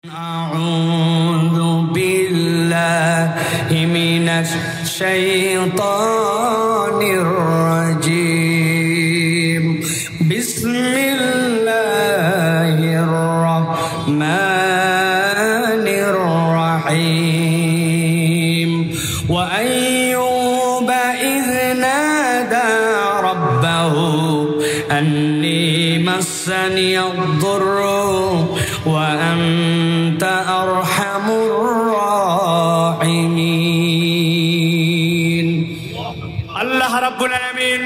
أعوذ بالله من الشيطان الرجيم بسم الله الرحمن الرحيم وأيوب إذ نادى ربه أني مسني الضر وأنت أرحم الراحمين আল্লাহ রাব্বুল আলামিন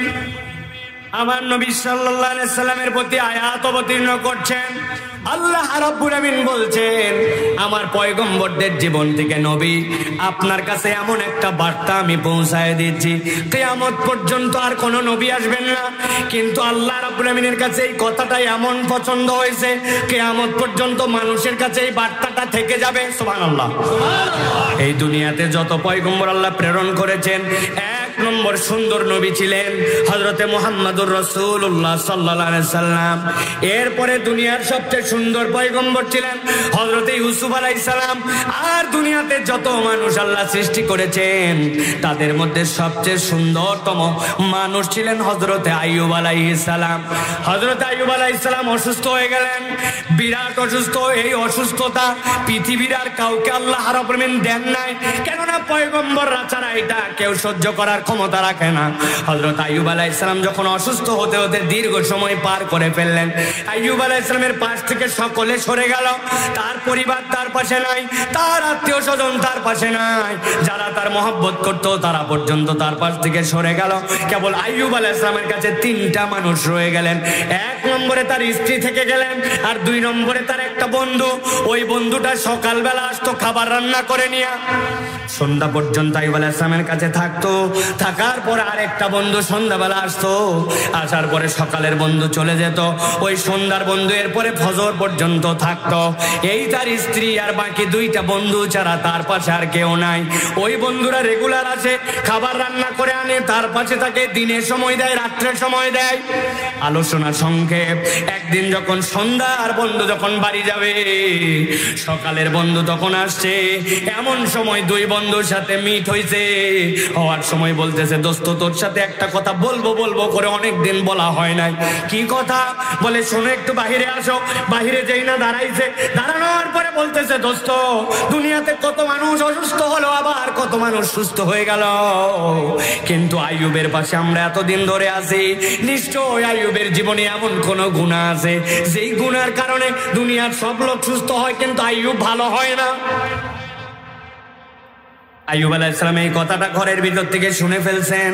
আমার নবী সাল্লাল্লাহু আলাইহি সাল্লামের প্রতি আয়াত অবতীর্ণ করছেন। আল্লাহ রাব্বুল আলামিন বলছেন, আমার পয়গম্বরদের জীবন থেকে নবী আপনার কাছে এমন একটা বার্তা আমি পৌঁছায় দিচ্ছি, কিয়ামত পর্যন্ত আর কোন নবী আসবেন না। কিন্তু আল্লাহ রাব্বুল আলামিনের কাছে এই কথাটা এমন পছন্দ হয়েছে, কিয়ামত পর্যন্ত মানুষের কাছে এই বার্তাটা থেকে যাবে। সুবহানাল্লাহ। এই দুনিয়াতে যত পয়গম্বর আল্লাহ প্রেরণ করেছেন, এক নম্বর সুন্দর নবী ছিলেন হযরতে মুহাম্মদুর রাসূলুল্লাহ সাল্লাল্লাহু আলাইহি সাল্লাম। এরপরে দুনিয়ার সবচেয়ে সুন্দর পয়গম্বর ছিলেন হযরতে ইউসুফ আলাইহিস সালাম। আর দুনিয়াতে যত মানুষ আল্লাহ সৃষ্টি করেছেন, তাদের মধ্যে সবচেয়ে সুন্দরতম মানুষ ছিলেন হযরতে আইয়ুব আলাইহিস সালাম। হযরতে আইয়ুব আলাইহিস সালাম অসুস্থ হয়ে গেলেন, বিরাট অসুস্থ। এই অসুস্থতা পৃথিবীর আর কাউকে আল্লাহ রাব্বুল আলামিন দেন নাই, কেননা পয়গম্বররা ছাড়া এটা কেউ সহ্য করার ক্ষমতা রাখে না। হযরত আইয়ুব আলাইহিস সালাম যখন অসুস্থ হতে হতে দীর্ঘ সময় পার করে ফেললেন, আইয়ুব আলাইহিস সালামের পাশ থেকে সকলে সরে গেল। তার পরিবার তার পাশে নাই, তার আত্মীয় স্বজন তার পাশে নাই, যারা তার মহব্বত করত তারা পর্যন্ত তার পাশ থেকে সরে গেল। কেবল আইয়ুব আলাইহিস সালামের কাছে তিনটা মানুষ রয়ে গেলেন। এক নম্বরে তার স্ত্রী থেকে গেলেন, আর দুই নম্বরে তার একটা বন্ধু। ওই বন্ধুটা সকালবেলা আসতো খাবার রান্না করে নিয়ে, সন্ধ্যা পর্যন্ত আইয়ুব আলাইহিস সালামের কাছে থাকতো। থাকার পরে আরেকটা বন্ধু সন্ধ্যাবেলা আসতো, আসার পরে সকালের বন্ধু চলে যেত। ওই সন্ধ্যার বন্ধু এরপরে ফজর পর্যন্ত থাকতো। এই তার স্ত্রী আর বাকি দুইটা বন্ধু ছাড়া তার পাশে আর কেউ নাই। ওই বন্ধুরা রেগুলার আসে, খাবার রান্না করে আনে, তার পাশে তাকে দিনের সময় দেয়, রাত্রের সময় দেয়। আলোচনা সংক্ষেপ, একদিন যখন সন্ধ্যার বন্ধু যখন বাড়ি যাবে, সকালের বন্ধু তখন আসছে। এমন সময় দুই বন্ধুর সাথে মিট হয়েছে। হওয়ার সময় বলতেছে, দোস্ত তোর সাথে একটা কথা বলবো বলবো করে অনেকদিন বলা হয় নাই। কি কথা? বলে শোনো, একটু বাহিরে আসো। বাহিরে যেই না দাঁড়াইছে, দাঁড়ানোর পরে বলতেছে, দোস্ত দুনিয়াতে কত মানুষ অসুস্থ হলো, আবার কত মানুষ সুস্থ হয়ে গেল, কিন্তু আইয়ুবের পাশে আমরা এতদিন ধরে আছি। নিশ্চয় আইয়ুবের জীবনে এমন কোন গুনাহ আছে যেই গুনার কারণে দুনিয়ার সব লোক সুস্থ হয় কিন্তু আইয়ুব ভালো হয় না। আইয়ুব আলাইহিস সালাম এই কথাটা ঘরের ভিতর থেকে শুনে ফেলছেন।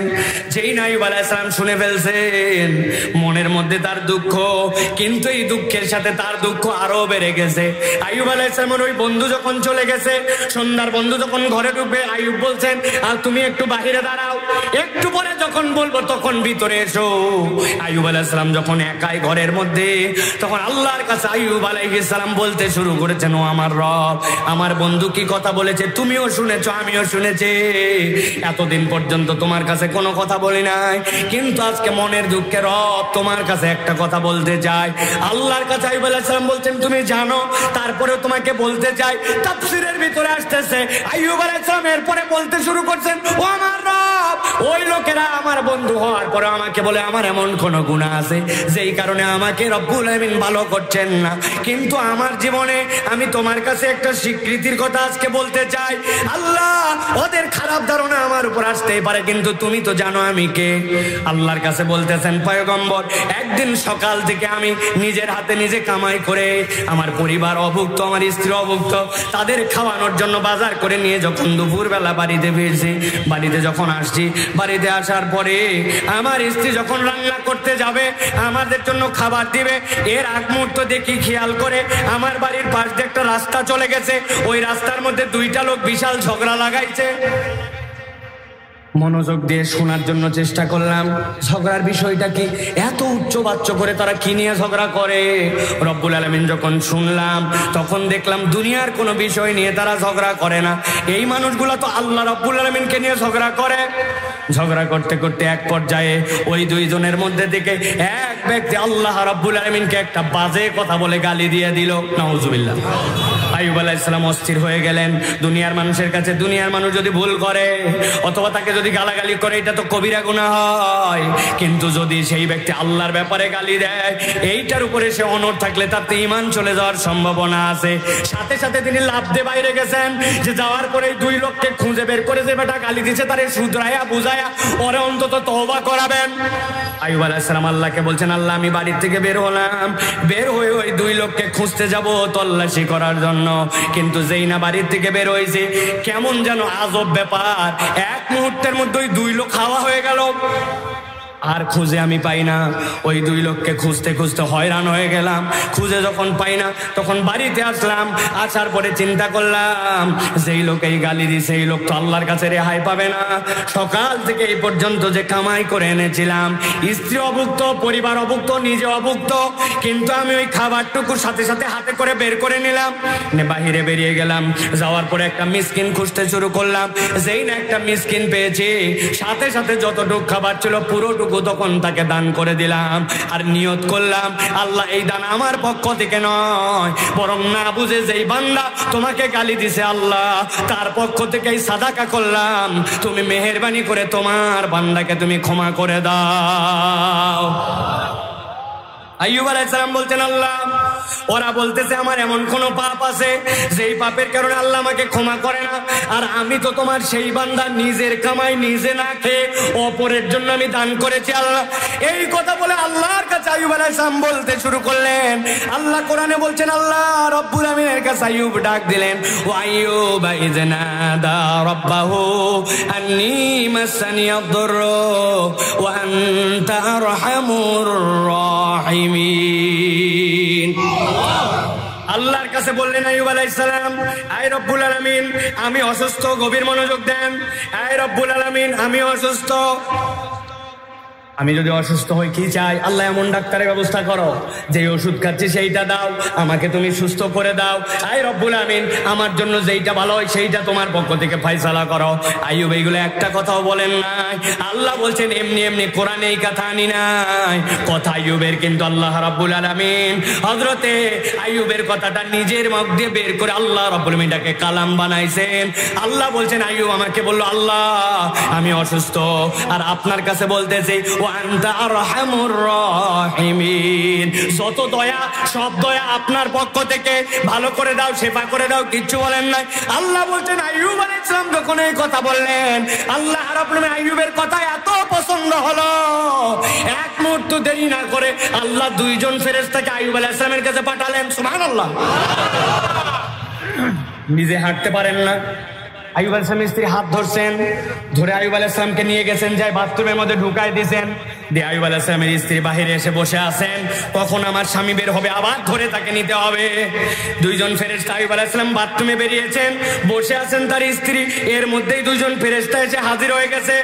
যেই না আইয়ুব আলাইহিস সালাম শুনে ফেলছেন, মনের মধ্যে তার দুঃখ, কিন্তু এই দুঃখের সাথে তার দুঃখ আরো বেড়ে গেছে। আইয়ুব আলাইহিস সালামের ওই বন্ধু যখন চলে গেছে, সন্ধ্যার বন্ধু যখন ঘরে ঢুকবে, আইয়ুব বলছেন, আর তুমি একটু বাহিরে দাঁড়াও, একটু পরে যখন বলবো তখন ভিতরে এসো। আইয়ুব আলাইহিস সালাম যখন একাই ঘরের মধ্যে, তখন আল্লাহর কাছে আইয়ুব আলাইহিস সালাম বলতে শুরু করেছেন, ও আমার রব, আমার বন্ধু কি কথা বলেছে তুমিও শুনেছো, আমিও শুনেছি। এতদিন পর্যন্ত তোমার কাছে কোনো কথা বলি নাই, কিন্তু আজকে মনের দুঃখে রব তোমার কাছে একটা কথা বলতে চাই। আল্লাহর কাছে আইয়ুব আলাইহিস সালাম বলছেন, তুমি জানো, তারপরেও তোমাকে বলতে চাই। তাফসীরের ভিতরে আসতেছে, আইয়ুব আলাইহিস সালাম এরপরে বলতে শুরু করছেন, ও আমার রব, ওই লোকেরা আমার বন্ধু হওয়ার পরে আমাকে বলে আমার এমন কোন গুনাহ আছে যেই কারণে আমাকে রব্বুল আমিন ভালো করছেন না, কিন্তু আমার জীবনে আমি তোমার কাছে একটা স্বীকৃতির কথা আজকে বলতে চাই। আল্লাহ, ওদের খারাপ ধারণা আমার উপর আসতেই পারে, কিন্তু তুমি তো জানো আমি কে। আল্লাহর কাছে বলতেছেন, পয়গম্বর, একদিন সকাল থেকে আমি নিজের হাতে নিজে কামাই করে আমার পরিবার অভুক্ত, আমার স্ত্রী অভুক্ত, তাদের খাওয়ানোর জন্য বাজার করে নিয়ে যখন দুপুরবেলা বাড়িতে ফিরছি, বাড়িতে যখন আসছি, বাড়িতে আসার পরে আমার স্ত্রী যখন রান্না করতে যাবে, আমাদের জন্য খাবার দিবে, এর আগ মুহূর্ত দেখি খেয়াল করে আমার বাড়ির পাশ দিয়ে একটা রাস্তা চলে গেছে। ওই রাস্তার মধ্যে দুইটা লোক বিশাল ঝগড়া লাগাইছে। মনোযোগ দিয়ে শোনার জন্য চেষ্টা করলাম, ঝগড়ার বিষয়টা কি, এত উচ্চ বাচ্চ করে তারা কি নিয়ে ঝগড়া করে। রব্বুল আলামিন যখন শুনলাম, তখন দেখলাম দুনিয়ার কোনো বিষয় নিয়ে তারা ঝগড়া করে না। এই মানুষগুলো তো আল্লাহ রব্বুল আলামিনকে নিয়ে ঝগড়া করে। ঝগড়া করতে করতে এক পর্যায়ে ওই দুইজনের মধ্যে থেকে এক ব্যক্তি আল্লাহ রাব্বুল আলামিনকে একটা বাজে কথা বলে গালি দিয়ে দিল। নাউজুবিল্লাহ। আইয়ুব আলাইহিস সালাম অস্থির হয়ে গেলেন। দুনিয়ার মানুষের কাছে দুনিয়ার মানুষ যদি ভুল করে অথবা তাকে যদি গালাগালি করে এটা তো কবিরা গুনাহ হয়, কিন্তু যদি সেই ব্যক্তি আল্লাহর ব্যাপারে গালি দেয় এইটার উপরে সে অনড় থাকলে তার তো ঈমান চলে যাওয়ার সম্ভাবনা আছে। সাথে সাথে তিনি লাফ দিয়ে বাইরে গেছেন, যে যাওয়ার পরে দুই লোককে খুঁজে বের করে যে বেটা গালি দিছে তারে শুধরায়া বুঝায়া ওরে অন্তত তওবা করাবেন। আইয়ুব আলাইহিস সালাম আল্লাহকে বলছেন, আল্লাহ আমি বাড়ির থেকে বের হলাম, বের হয়ে ওই দুই লোককে খুঁজতে যাব তল্লাশি করার জন্য, কিন্তু যেই না বাড়ির থেকে বের হয়েছে কেমন যেন আজব ব্যাপার, এক মুহূর্তের মধ্যে ওই দুই লোক হাওয়া হয়ে গেল। আর খুঁজে আমি পাই না, ওই দুই লোককে খুঁজতে খুঁজতে হয়রান হয়ে গেলাম। খুঁজে যখন পাই না তখন বাড়িতে আসলাম, আসার পরে চিন্তা করলাম যেই লোক এই গালি দিছে এই লোক তো আল্লাহর কাছে রেহাই পাবে না। সকাল থেকে এই পর্যন্ত যে কামাই করে এনেছিলাম, স্ত্রী অভুক্ত, পরিবার অভুক্ত, নিজে অভুক্ত, কিন্তু আমি ওই খাবারটুকু সাথে সাথে হাতে করে বের করে নিলাম, বাহিরে বেরিয়ে গেলাম। যাওয়ার পরে একটা মিসকিন খুঁজতে শুরু করলাম, যেই না একটা মিসকিন পেয়েছি সাথে সাথে যতটুকু খাবার ছিল পুরোটুকু তখন তাকে দান করে দিলাম। আর নিয়ত করলাম আল্লাহ এই দান আমার পক্ষ থেকে নয়, বরং না বুঝে যেই বান্দা তোমাকে গালি দিছে আল্লাহ তার পক্ষ থেকেই সাদাকা করলাম, তুমি মেহেরবানি করে তোমার বান্দাকে তুমি ক্ষমা করে দাও। আইয়ুব আলাইহিস সালাম বলতেন, আল্লাহ ওরা বলতেছে আমার এমন কোন পাপ আছে যেই পাপের কারণে আল্লাহ আমাকে ক্ষমা করে না, আর আমি তো তোমার সেই বান্দা নিজের কামাই নিজে না খেয়ে অপরের জন্য আমি দান করেছি আল্লাহ। এই কথা বলে আল্লাহর কাছে আইয়ুব আলাইহিস সালাম বলতে শুরু করলেন। আল্লাহ কোরআনে বলছেন, আল্লাহ রব্বুল আমিনের কাছে আইয়ুব ডাক দিলেন, ওয়া আইয়ুব ইয নাদা রাব্বাহু আন্নী মাসানিয়াদ দুররু ওয়া আনতা আরহামুর রাহিমিন। আল্লাহর কাছে বললেন আইয়ুব আলাইহিস সালাম, আয় রব্বুল আলামিন আমি অসুস্থ, গভীর মনোযোগ দেন, আয় রব্বুল আলামিন আমি অসুস্থ। আমি যদি অসুস্থ হই কি চাই, আল্লাহ এমন ডাক্তারের ব্যবস্থা করো যে ওষুধ খাচ্ছি সেইটা দাও, আমাকে তুমি সুস্থ করে দাও। আয় রব্বুল আমিন আমার জন্য যেইটা ভালো হয় সেইটা তোমার পক্ষ থেকে ফয়সালা করো। আইয়ুব এইগুলো একটা কথাও বলেন নাই। আল্লাহ বলছেন এমনি এমনি কোরআনে এই কথা আনি নাই, কথা আইয়ুবের, কিন্তু আল্লাহ রাব্বুল আলামিন হযরতে আইয়ুবের কথাটা নিজের মুখ দিয়ে বের করে আল্লাহ রাব্বুল আমিনটাকে কালাম বানাইছেন। আল্লাহ বলছেন আইয়ুব আমাকে বলল আল্লাহ আমি অসুস্থ, আর আপনার কাছে বলতেছি আনতা আরহামুর রাহিমিন, যত দয়া সব দয়া আপনার পক্ষ থেকে, ভালো করে দাও, সেবা করে দাও, কিচ্ছু বলেন নাই। আল্লাহ বলছেন আইয়ুব আলাইহিস সালাম যখন এই কথা বললেন আল্লাহ রাব্বুল আমিন আইয়ুবের কথা এত পছন্দ হলো, এক মুহূর্ত দেরি না করে আল্লাহ দুইজন ফেরেশতাকে আইয়ুব আলাইহিস সালামের কাছে পাঠালেন। সুবহানাল্লাহ। নিজে হাঁটতে পারেন না, আইয়ুব আলাইহিস সালামের স্ত্রী হাত ধরছেন, ধরে আইয়ুব আলাইহিস সালামকে নিয়ে গেছেন, যাই বাথরুমের মধ্যে ঢুকাই দিয়েছেন, দিয়ে আইয়ুব আলাইহিস সালামের স্ত্রী বাহিরে এসে বসে আছেন, কখন আমার স্বামী বের হবে আবার ধরে তাকে নিতে হবে। দুইজন ফেরেশতা আইয়ুব আলাইহিস সালাম বাথরুমে বেরিয়েছেন, বসে আছেন তার স্ত্রী, এর মধ্যেই দুইজন ফেরেশতা এসে হাজির হয়ে গেছে।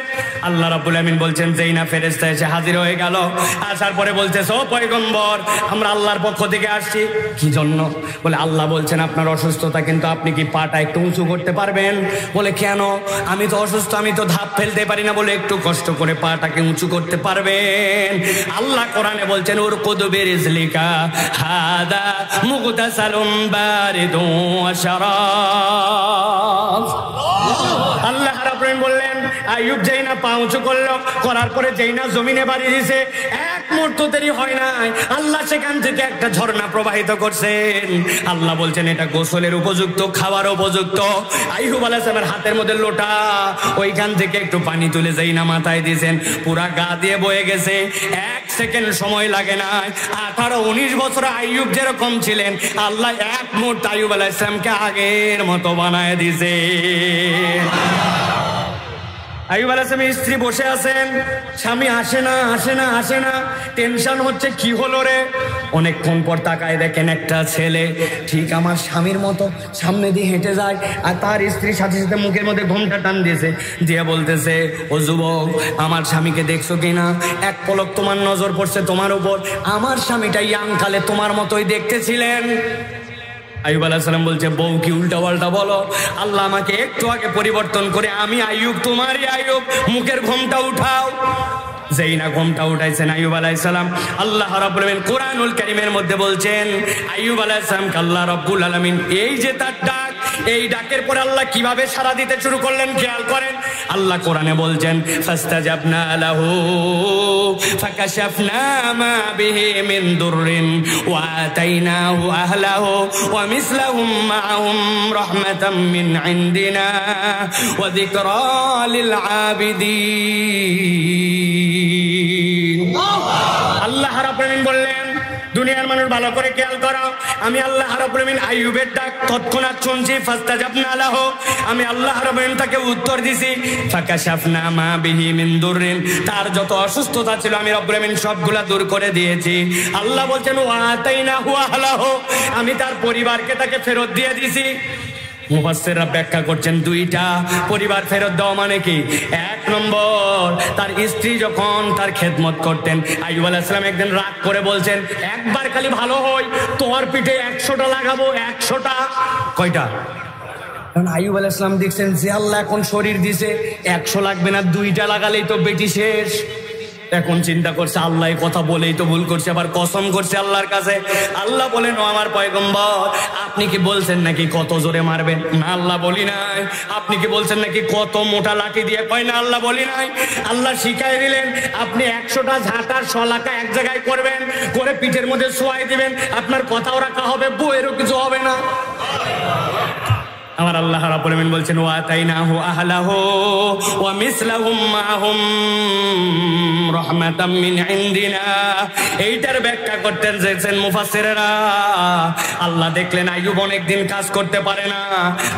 আল্লাহ রাব্বুল আমিন বলছেন যেই না ফেরেশতা এসে হাজির হয়ে গেল, আসার পরে বলতেছে ও পয়গম্বর আমরা আল্লাহর পক্ষ থেকে আসছি। কি জন্য? বলে আল্লাহ বলছেন আপনার অসুস্থতা, কিন্তু আপনি কি পাটা একটু উঁচু করতে পারবেন? বলে কেন? আমি তো অসুস্থ, আমি তো ধাপ ফেলতে পারি না। বলে একটু কষ্ট করে পাটাকে উঁচু করতে পারবেন? আল্লাহ কোরআনে বলছেন ওর কুদুবির ইজলিকা হাদা মুগতাসালুম বারিদু ওয়া শারাব। আল্লাহ রাব্বুল বললেন আইয়ুব যেই না পা উঁচু করলো, করার পরে যেই না জমিনে বাড়ি দিয়েছে, এক মুহূর্ত দেরি হয় নাই, আল্লাহ সেখান থেকে একটা ঝর্ণা প্রবাহিত করছেন। আল্লাহ বলছেন এটা গোসলের উপযুক্ত, খাওয়ার উপযুক্ত। আইয়ুব আলাইহিস সালামের হাতের মধ্যে লোটা, ওইখান থেকে একটু পানি তুলে যেই না মাথায় দিয়েছেন, পুরা গা দিয়ে বয়ে গেছে, এক সেকেন্ড সময় লাগে না। 18-19 বছর আইয়ুব যেরকম ছিলেন আল্লাহ এক মুহূর্তে আইয়ুব আলাইহিস সালামকে আগের মতো বানায় দিয়েছে। আইয়ুব আলাইহিস সালামের স্ত্রী বসে আছেন, স্বামী আসে না আসে না আসে না, টেনশন হচ্ছে কি হলো রে। অনেকক্ষণ পর তাকায় দেখেন একটা ছেলে ঠিক আমার স্বামীর মতো সামনে দিয়ে হেঁটে যায়, আর তার স্ত্রীর সাথে সাথে মুখের মধ্যে ঘোমটা টান দিয়েছে, দিয়ে বলতেছে ও যুবক আমার স্বামীকে দেখছো কিনা? এক পলক তোমার নজর পড়ছে তোমার উপর, আমার স্বামীটা ইয়াং কালে তোমার মতোই দেখতে ছিলেন। আইয়ুব আলাইহিস সালাম বলছে বউ কি উল্টা পাল্টা বলো, আল্লাহ আমাকে একটু আগে পরিবর্তন করে আমি আইয়ুব তোমারই আইয়ুব, মুখের ঘোমটা উঠাও। যেই না ঘুমটা উঠাইছেন আইয়ুব আলাইহিস সালাম, আল্লাহ রাব্বুল আলামিন কোরআনুল কারীমের মধ্যে বলছেন আইয়ুব আলাইহিস সালামকে আল্লাহ রাব্বুল আলামিন এই যে তার ডাক, এই ডাকের পরে আল্লাহ কিভাবে সাড়া দিতে শুরু করলেন খেয়াল করেন। আল্লাহ কোরআনে বলছেন ফাস্তাজাবনা লাহু ফাকাশাফনা মা বিহি মিন দুররিন ওয়া আতাইনাহু আহলাহু ওয়া মিসলাহুম মাআহুম রাহমাতাম মিন ইনদিনা ওয়া যিকরা লিল আবিদিন। আল্লাহ রাব্বুল আলামিন বললেন দুনিয়ার মানুষ ভালো করে খেয়াল করো, আমি আল্লাহ রাব্বুল আলামিন আইয়ুবের ডাক তৎক্ষণাৎ শুনছি। ফাস্তাজাবনা লাহু, আমি আল্লাহ রাব্বুল আলামিন তাকে উত্তর দিছি। ফাকাশাফনা মা বিহি মিন দুররিন, তার যত অসুস্থতা ছিল আমি রাব্বুল আলামিন সবগুলা দূর করে দিয়েছি। আল্লাহ বলছেন ওয়া আতাইনাহু আহলাহু, আমি তার পরিবারকে তাকে ফেরত দিয়ে দিছি। মুফাসসিররা ব্যাখ্যা করছেন দুইটা পরিবার ফেরত দেওয়া মানে কি, এক নম্বর তার স্ত্রী যখন তার খেদমত করতেন, আইয়ুব আলাইহিস সালাম একদিন রাগ করে বলছেন একবার খালি ভালো হই তোর পিঠে 100টা লাগাবো। 100টা কয়টা? কারণ আইয়ুব আলাইহিস সালাম দেখছেন যে আল্লাহ এখন শরীর দিছে, 100 লাগবে না, 2টা লাগালেই তো বেটি শেষ। এখন চিন্তা করছে আল্লাহ কথা বলেই তো ভুল করছে, আবার কসম করছে আল্লাহর কাছে। আল্লাহ বলেন ও আমার পয়গম্বর, আপনি কি বলছেন নাকি কত জোরে মারবেন? না আল্লাহ বলি নাই। আপনি কি বলছেন নাকি কত মোটা লাঠি দিয়ে? কয় না আল্লাহ বলি নাই। আল্লাহ শিখাই দিলেন আপনি 100টা ঝাঁটার শলাকা এক জায়গায় করবেন, করে পিঠের মধ্যে শোয়াই দিবেন, আপনার কথাও রাখা হবে, বউয়েরও কিছু হবে না। আমার আল্লাহ রাব্বুল আলামিন বলছেন ওয়া আতাইনাহু আহলাহু ওয়া মিসলাহুম মাআহুম রাহমাতাম মিন ইনদিনা। এইটার ব্যাখ্যা করতেন যেছেন মুফাসসিররা। আল্লাহ দেখলেন আইয়ুব অনেকদিন কাজ করতে পারে না,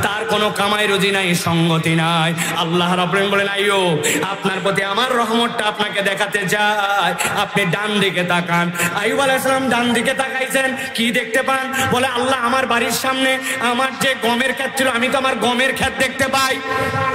তার কোনো কামাই রুজি নাই, সঙ্গতি নাই। আল্লাহ রাব্বুল আলামিন বলেন আইয়ুব আপনার প্রতি আমার রহমতটা আপনাকে দেখাতে চাই, আপনি ডান দিকে তাকান। আইয়ুব আলাইহিস সালাম ডান দিকে তাকাইছেন, কি দেখতে পান? বলে আল্লাহ আমার বাড়ির সামনে আমার যে গমের ক্ষেত ছিল আমি তো আমার গমের ক্ষেত দেখতে পাই।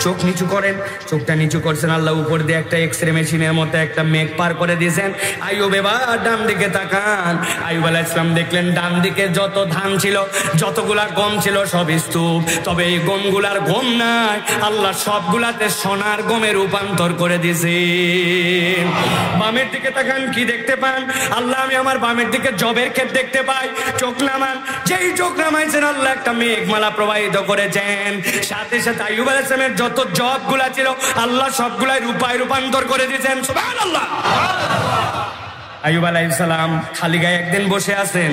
চোখ নিচু করেন, চোখটা নিচু করছেন, আল্লাহ উপর দিয়ে একটা এক্সরে মেশিনের মতো একটা মেঘ পার করে দিয়েছেন। আইয়ুব এবার ডান দিকে তাকান। আইয়ুব আলাইহিস সালাম দেখলেন ডান দিকে যত ধান ছিল, যতগুলা গম ছিল সব স্তূপ, তবে এই গমগুলার গম নাই, আল্লাহ সবগুলাতে সোনার গমে রূপান্তর করে দিয়েছেন। বামের দিকে তাকান, কি দেখতে পান? আল্লাহ আমি আমার বামের দিকে জবের ক্ষেত দেখতে পাই। চোখ নামান, যেই চোখ নামাইছেন আল্লাহ একটা মেঘমালা প্রবাহিত করেছেন। সাথে সাথে আইয়ুব আলাইহিস সালামের যত জব গুলা ছিল আল্লাহ সবগুলাই রূপায় রূপান্তর করে দিয়েছেন। সুবহানাল্লাহ। আইয়ুব আলাইহিস সালাম খালি গায়ে একদিন বসে আছেন,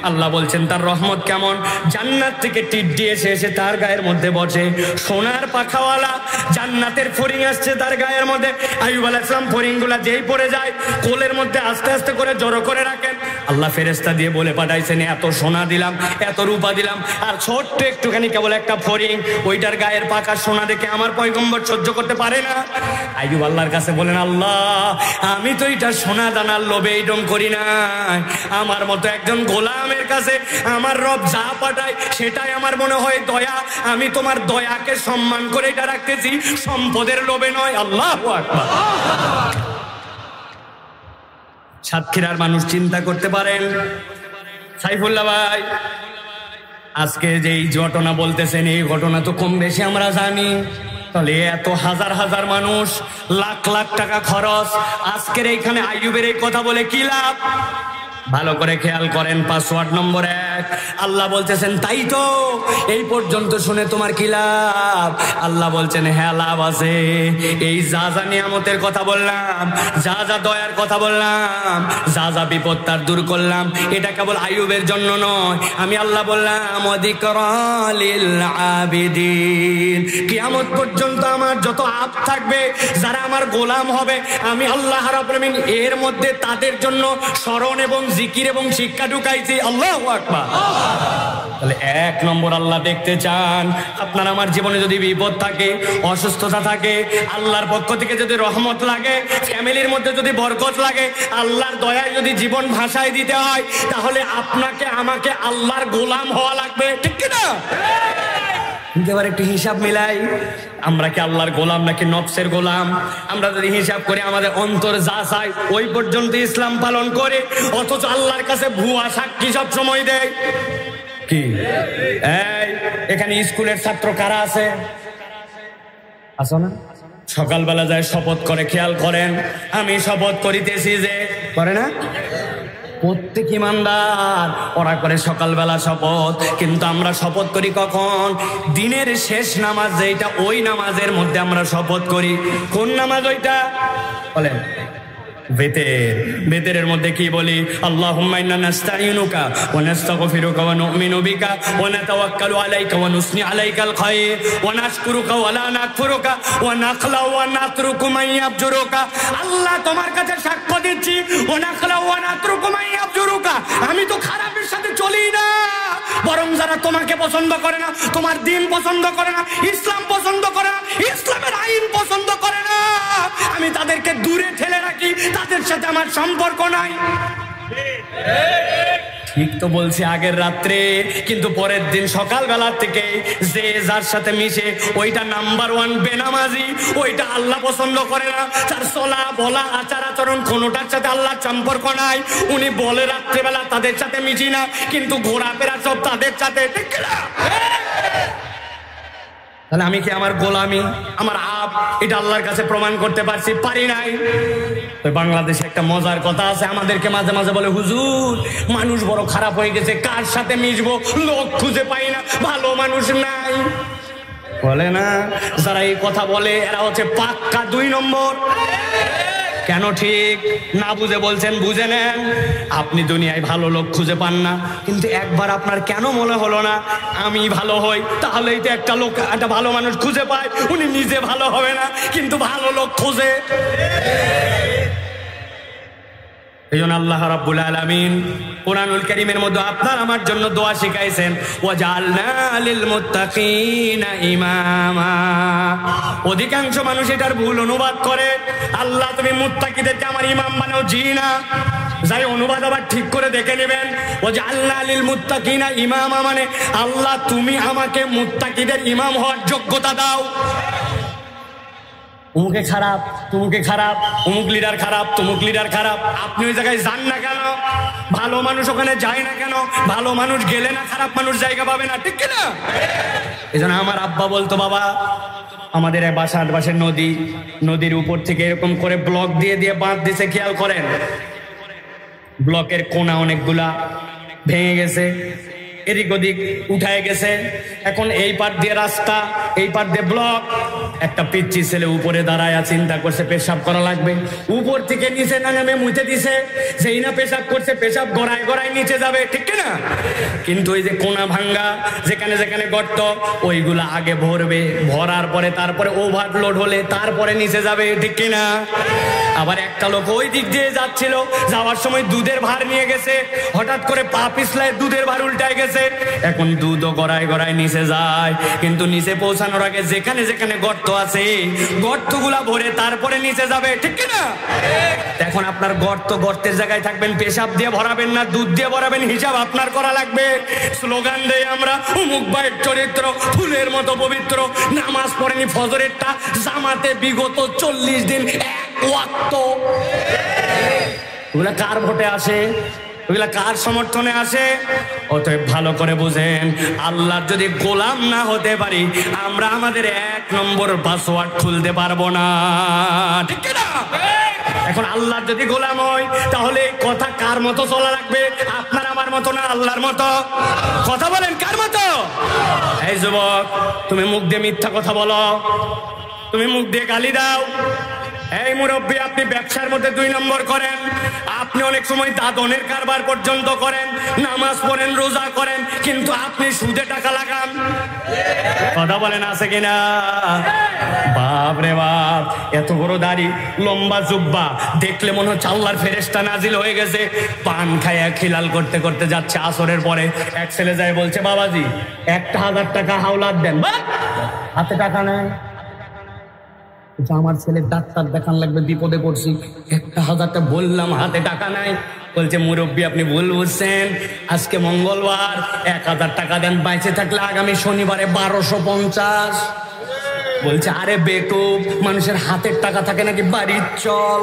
আল্লাহ বলছেন তার রহমত কেমন, জান্নাত থেকে টিড্ডি এসে এসে তার গায়ের মধ্যে বসে, সোনার পাখাওয়ালা জান্নাতের ফড়িং আসছে তার গায়ের মধ্যে। আইয়ুব আলাইহিস সালাম ফড়িং গুলা যেই পড়ে যায় কোলের মধ্যে আস্তে আস্তে করে জড়ো করে রাখেন। আল্লাহ ফেরেশতা দিয়ে বলে পাঠাইছেন এত সোনা দিলাম, এত রূপা দিলাম, আর ছোট্ট একটুখানি কেবল একটা ফড়িং, ওইটার গায়ের পাকা সোনা দেখে আমার পয়গম্বর সহ্য করতে পারে না। আইয়ুব আল্লাহর কাছে বলেন আল্লাহ আমি তো এটা সোনা দানার লোভে এইরকম করি না, আমার মতো একজন গোলামের কাছে আমার রব যা পাঠায় সেটাই আমার মনে হয় দয়া, আমি তোমার দয়াকে সম্মান করে এটা রাখতেছি, সম্পদের লোভে নয়। আল্লাহু আকবার। সাতক্ষীরার মানুষ চিন্তা করতে পারেন, সাইফুল্লাহ ভাই আজকে যে এই ঘটনা বলতেছেন এই ঘটনা তো কম বেশি আমরা জানি, তাহলে এত হাজার হাজার মানুষ, লাখ লাখ টাকা খরচ, আজকের এইখানে আইয়ুবের এই কথা বলে কি লাভ? ভালো করে খেয়াল করেন। পাসওয়ার্ড নম্বর 1 আল্লাহ বলতেছেন তাই তো এই পর্যন্ত শুনে তোমার কি লাভ? আল্লাহ বলছেন হ্যাঁ লাভ আছে। এই যা যা নিয়ামতের কথা বললাম, যা যা দয়ার কথা বললাম, যা যা বিপদ তার দূর করলাম, এটা কেবল আইয়ুবের জন্য নয়, আমি আল্লাহ বললাম ওয়াযিকরা লিল আবিদিন, কিয়ামত পর্যন্ত আমার যত আব থাকবে, যারা আমার গোলাম হবে, আমি আল্লাহ রাব্বুল আলামিন এর মধ্যে তাদের জন্য স্মরণ এবং জিকির এবং শিক্ষা ঢুকাইছি। আল্লাহু আকবার। তাহলে 1 নম্বর আল্লাহ দেখতে চান আপনার আমার জীবনে যদি বিপদ থাকে, অসুস্থতা থাকে, আল্লাহর পক্ষ থেকে যদি রহমত লাগে, ফ্যামিলির মধ্যে যদি বরকত লাগে, আল্লাহর দয়ায় যদি জীবন ভাসায় দিতে হয়, তাহলে আপনাকে আমাকে আল্লাহর গোলাম হওয়া লাগবে, ঠিক কি না? এবার একটু হিসাব মিলাই, আমরা কি আল্লাহর গোলাম নাকি নফসের গোলাম? আমরা যদি হিসাব করে আমাদের অন্তর যা চাই ওই পর্যন্ত ইসলাম পালন করে, অথচ আল্লাহর কাছে ভুয়া সাক্ষী সব সময় দেয়। কি এই এখানে স্কুলের ছাত্র কারা আছে? আছো না? সকালবেলা যায় শপথ করে, খেয়াল করেন, আমি শপথ করিতেছি যে, করে না প্রত্যেক ইমানদার ওরা করে সকালবেলা শপথ, কিন্তু আমরা শপথ করি কখন? দিনের শেষ নামাজ যেটা, ওই নামাজের মধ্যে আমরা শপথ করি। কোন নামাজ ওইটা বলেন? বেতেরের মধ্যে কি বলি? আল্লাহুম্মা ইন্না নাস্তাঈনুকা ওয়া নাস্তাগফিরুকা ওয়া নু'মিনু বিকা ওয়া নাতাওয়াক্কালু আলাইকা ওয়া নুসনি আলাইকাল খায়র ওয়া নাশকুরুকা ওয়া লা নাকফুরুকা ওয়া নাখলাউ ওয়া নাতরুকু মান ইয়াবজুরুকা। আল্লাহ তোমার কাছে সাক্ষ্য দিচ্ছি, ওয়া নাখলাউ ওয়া নাতরুকু মান ইয়াবজুরুকা, আমি তো খারাপের সাথে চলি না, বরং যারা তোমাকে পছন্দ করে না, তোমার দ্বীন পছন্দ করে না, ইসলাম পছন্দ করে না, ইসলামের আইন পছন্দ করে না, আমি তাদেরকে দূরে ঠেলে রাখি, তাদের সাথে আমার সম্পর্ক নাই। ঠিক তো বলছি আগের রাত্রে, কিন্তু পরের দিন সকালবেলা থেকে যে যার সাথে মিশে ওইটা নাম্বার 1 বেনামাজি, ওইটা আল্লাহ পছন্দ করে না, তার চলা বলা আচার আচরণ কোনোটার সাথে আল্লাহর সম্পর্ক নাই। উনি বলে রাত্রেবেলা তাদের সাথে মিশি না, কিন্তু ঘোরাফেরা সব তাদের সাথে। ঠিক না? তাহলে আমি কি আমার গোলামি, আমার আপ, এটা আল্লাহর কাছে প্রমাণ করতে পারছি? পারি নাই। বাংলাদেশে একটা মজার কথা আছে, আমাদেরকে মাঝে মাঝে বলে, হুজুর মানুষ বড় খারাপ হয়ে গেছে, কার সাথে মিশবো, লোক খুঁজে পাই না, ভালো মানুষ নাই। বলে না, যারা এই কথা বলে এরা হচ্ছে পাক্কা 2 নম্বর। কেন ঠিক না বুঝে বলছেন? বুঝে নেন, আপনি দুনিয়ায় ভালো লোক খুঁজে পান না, কিন্তু একবার আপনার কেন মনে হলো না আমি ভালো হই, তাহলেই তো একটা লোক, একটা ভালো মানুষ খুঁজে পায়। উনি নিজে ভালো হবে না, কিন্তু ভালো লোক খুঁজে। এই জন্য আল্লাহ রাব্বুল আলামিন কুরআনুল কারীমের মধ্যে আপনার আমার জন্য দোয়া শিখাইছেন, ওয়াজআলনা লিল মুত্তাকিনা ইমামা। অধিকাংশ মানুষ এটার ভুল অনুবাদ করে, আল্লাহ তুমি মুত্তাকিদেরকে আমার ইমাম বানাও। জি না, যাই অনুবাদ আবার ঠিক করে দেখে নেবেন। ওয়াজআলনা লিল মুত্তাকিনা ইমামা মানে আল্লাহ তুমি আমাকে মুত্তাকিদের ইমাম হওয়ার যোগ্যতা দাও। অমুকে খারাপ, তুমুকে খারাপ, অমুক লিডার খারাপ, তুমুক লিডার খারাপ, আপনি ওই জায়গায় যান না কেন? ভালো মানুষ ওখানে যায় না কেন? ভালো মানুষ গেলে না খারাপ মানুষ জায়গা পাবে না? ঠিক কিনা? এই জন্য আমার আব্বা বলতো, বাবা আমাদের বাসার আশপাশে নদী, নদীর উপর থেকে এরকম করে ব্লক দিয়ে দিয়ে বাঁধ দিছে, খেয়াল করেন, ব্লকের কোনা অনেকগুলা ভেঙে গেছে, এদিক ওদিক উঠায় গেছে, এখন এই পার দিয়ে রাস্তা, এই পার দিয়ে ব্লক। একটা পিচ্চি ছেলে উপরে দাঁড়ায় চিন্তা করছে পেশাব করা লাগবে, উপর থেকে নিচে না নেমে মুছে দিছে, যেই না পেশাব করছে পেশাব গড়ায় গড়ায় নিচে যাবে। ঠিক না? কিন্তু ওই যে কোনা ভাঙ্গা, যেখানে যেখানে গর্ত, ওইগুলা আগে ভরবে, ভরার পরে তারপরে ওভারলোড হলে তারপরে নিচে যাবে। ঠিক কিনা? আবার একটা লোক ওই দিক দিয়ে যাচ্ছিল, যাওয়ার সময় দুধের ভার নিয়ে গেছে, হঠাৎ করে পা পিছলায় দুধের ভার উল্টায় গেছে, এখন দুধও গড়ায় গড়ায় নিচে যায়, কিন্তু নিচে পৌঁছানোর আগে যেখানে যেখানে গর্ত আছে গর্তগুলা ভরে তারপরে নিচে যাবে। ঠিক না? এখন আপনার গর্ত, গর্তের জায়গায় থাকবেন, পেশাব দিয়ে ভরাবেন না দুধ দিয়ে ভরাবেন, হিসাব আপনার করা লাগবে। স্লোগান দেই আমরা, অমুক ভাইয়ের চরিত্র ফুলের মতো পবিত্র, নামাজ পড়েনি ফজরেরটা, জামাতে বিগত 40 দিন এক ওয়াক্ত। ওগুলা কার ভোটে আসে? ওগুলা কার সমর্থনে আসে? অতএব ভালো করে বুঝেন, আল্লাহর যদি গোলাম না হতে পারি, আমরা আমাদের 1 নম্বর পাসওয়ার্ড খুলতে পারবো না। ঠিক না? এখন আল্লাহর যদি গোলাম হয়, তাহলে কথা কার মতো চলা লাগবে? আপনার আমার মতো না, আল্লাহর মতো। কথা বলেন, কার মতো? এই যুবক, তুমি মুখ দিয়ে মিথ্যা কথা বলো, তুমি মুখ দিয়ে গালি দাও। এই মুরব্বী, আপনি ব্যবসার মধ্যে 2 নম্বর করেন, আপনি অনেক সময় দাদনের কারবার পর্যন্ত করেন, নামাজ পড়েন, রোজা করেন, কিন্তু আপনি সুদে টাকা লাগান। কথা বলেন, আছে কিনা? বাপ রে বাপ, এত বড় দাড়ি, লম্বা জুব্বা, দেখলে মনে হচ্ছে আল্লাহর ফেরেশতা নাজিল হয়ে গেছে। পান খায়া খিলাল করতে করতে যাচ্ছে, আসরের পরে এক ছেলে যায় বলছে, বাবাজি 1000 টাকা হাওলাত দেন। হাতে টাকা নেই, আমার ছেলে ডাক্তার দেখান লাগবে, বিপদে পড়ছি, 1000 টাকা বললাম, হাতে টাকা নাই। বলছে, মুরব্বী আপনি ভুল বুঝছেন, আজকে মঙ্গলবার, 1000 টাকা দেন, বাইচে থাকলে আগামী শনিবারে 1250। বলছে, আরে বেকুব, মানুষের হাতের টাকা থাকে নাকি বাড়ির চল?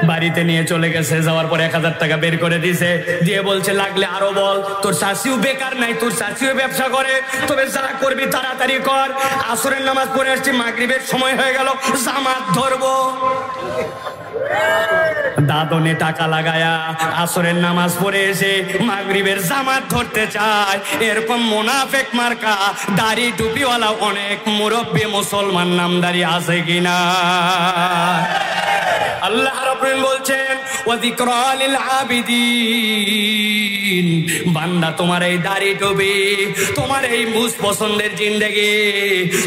বাড়িতে নিয়ে চলে গেছে, যাওয়ার পর 1000 টাকা বের করে দিছে, দিয়ে বলছে লাগলে আরো বল, তোর শাশিও বেকার নাই, তোর শাশিও ব্যবসা করে, তবে যা করবি তাড়াতাড়ি কর। আসরের নামাজ পড়ে আসছি, মাগরিবের সময় হয়ে গেল, জামাত ধরবো। দাদনে টাকা লাগায়া আসরের নামাজ পড়ে এসে মাগরিবের জামাত ধরতে চায়। এরকম মুনাফিক মার্কা দাড়ি টুপিওয়ালা অনেক মুরব্বী মুসলমান নামদারি আছে কিনা? আল্লাহ রাব্বুল বলছেন ওয়া যিকরা লিল আবিদিন, বান্দা তোমার এই দাড়ি টুপি, তোমার এই মুজ পছন্দের জিন্দেগি,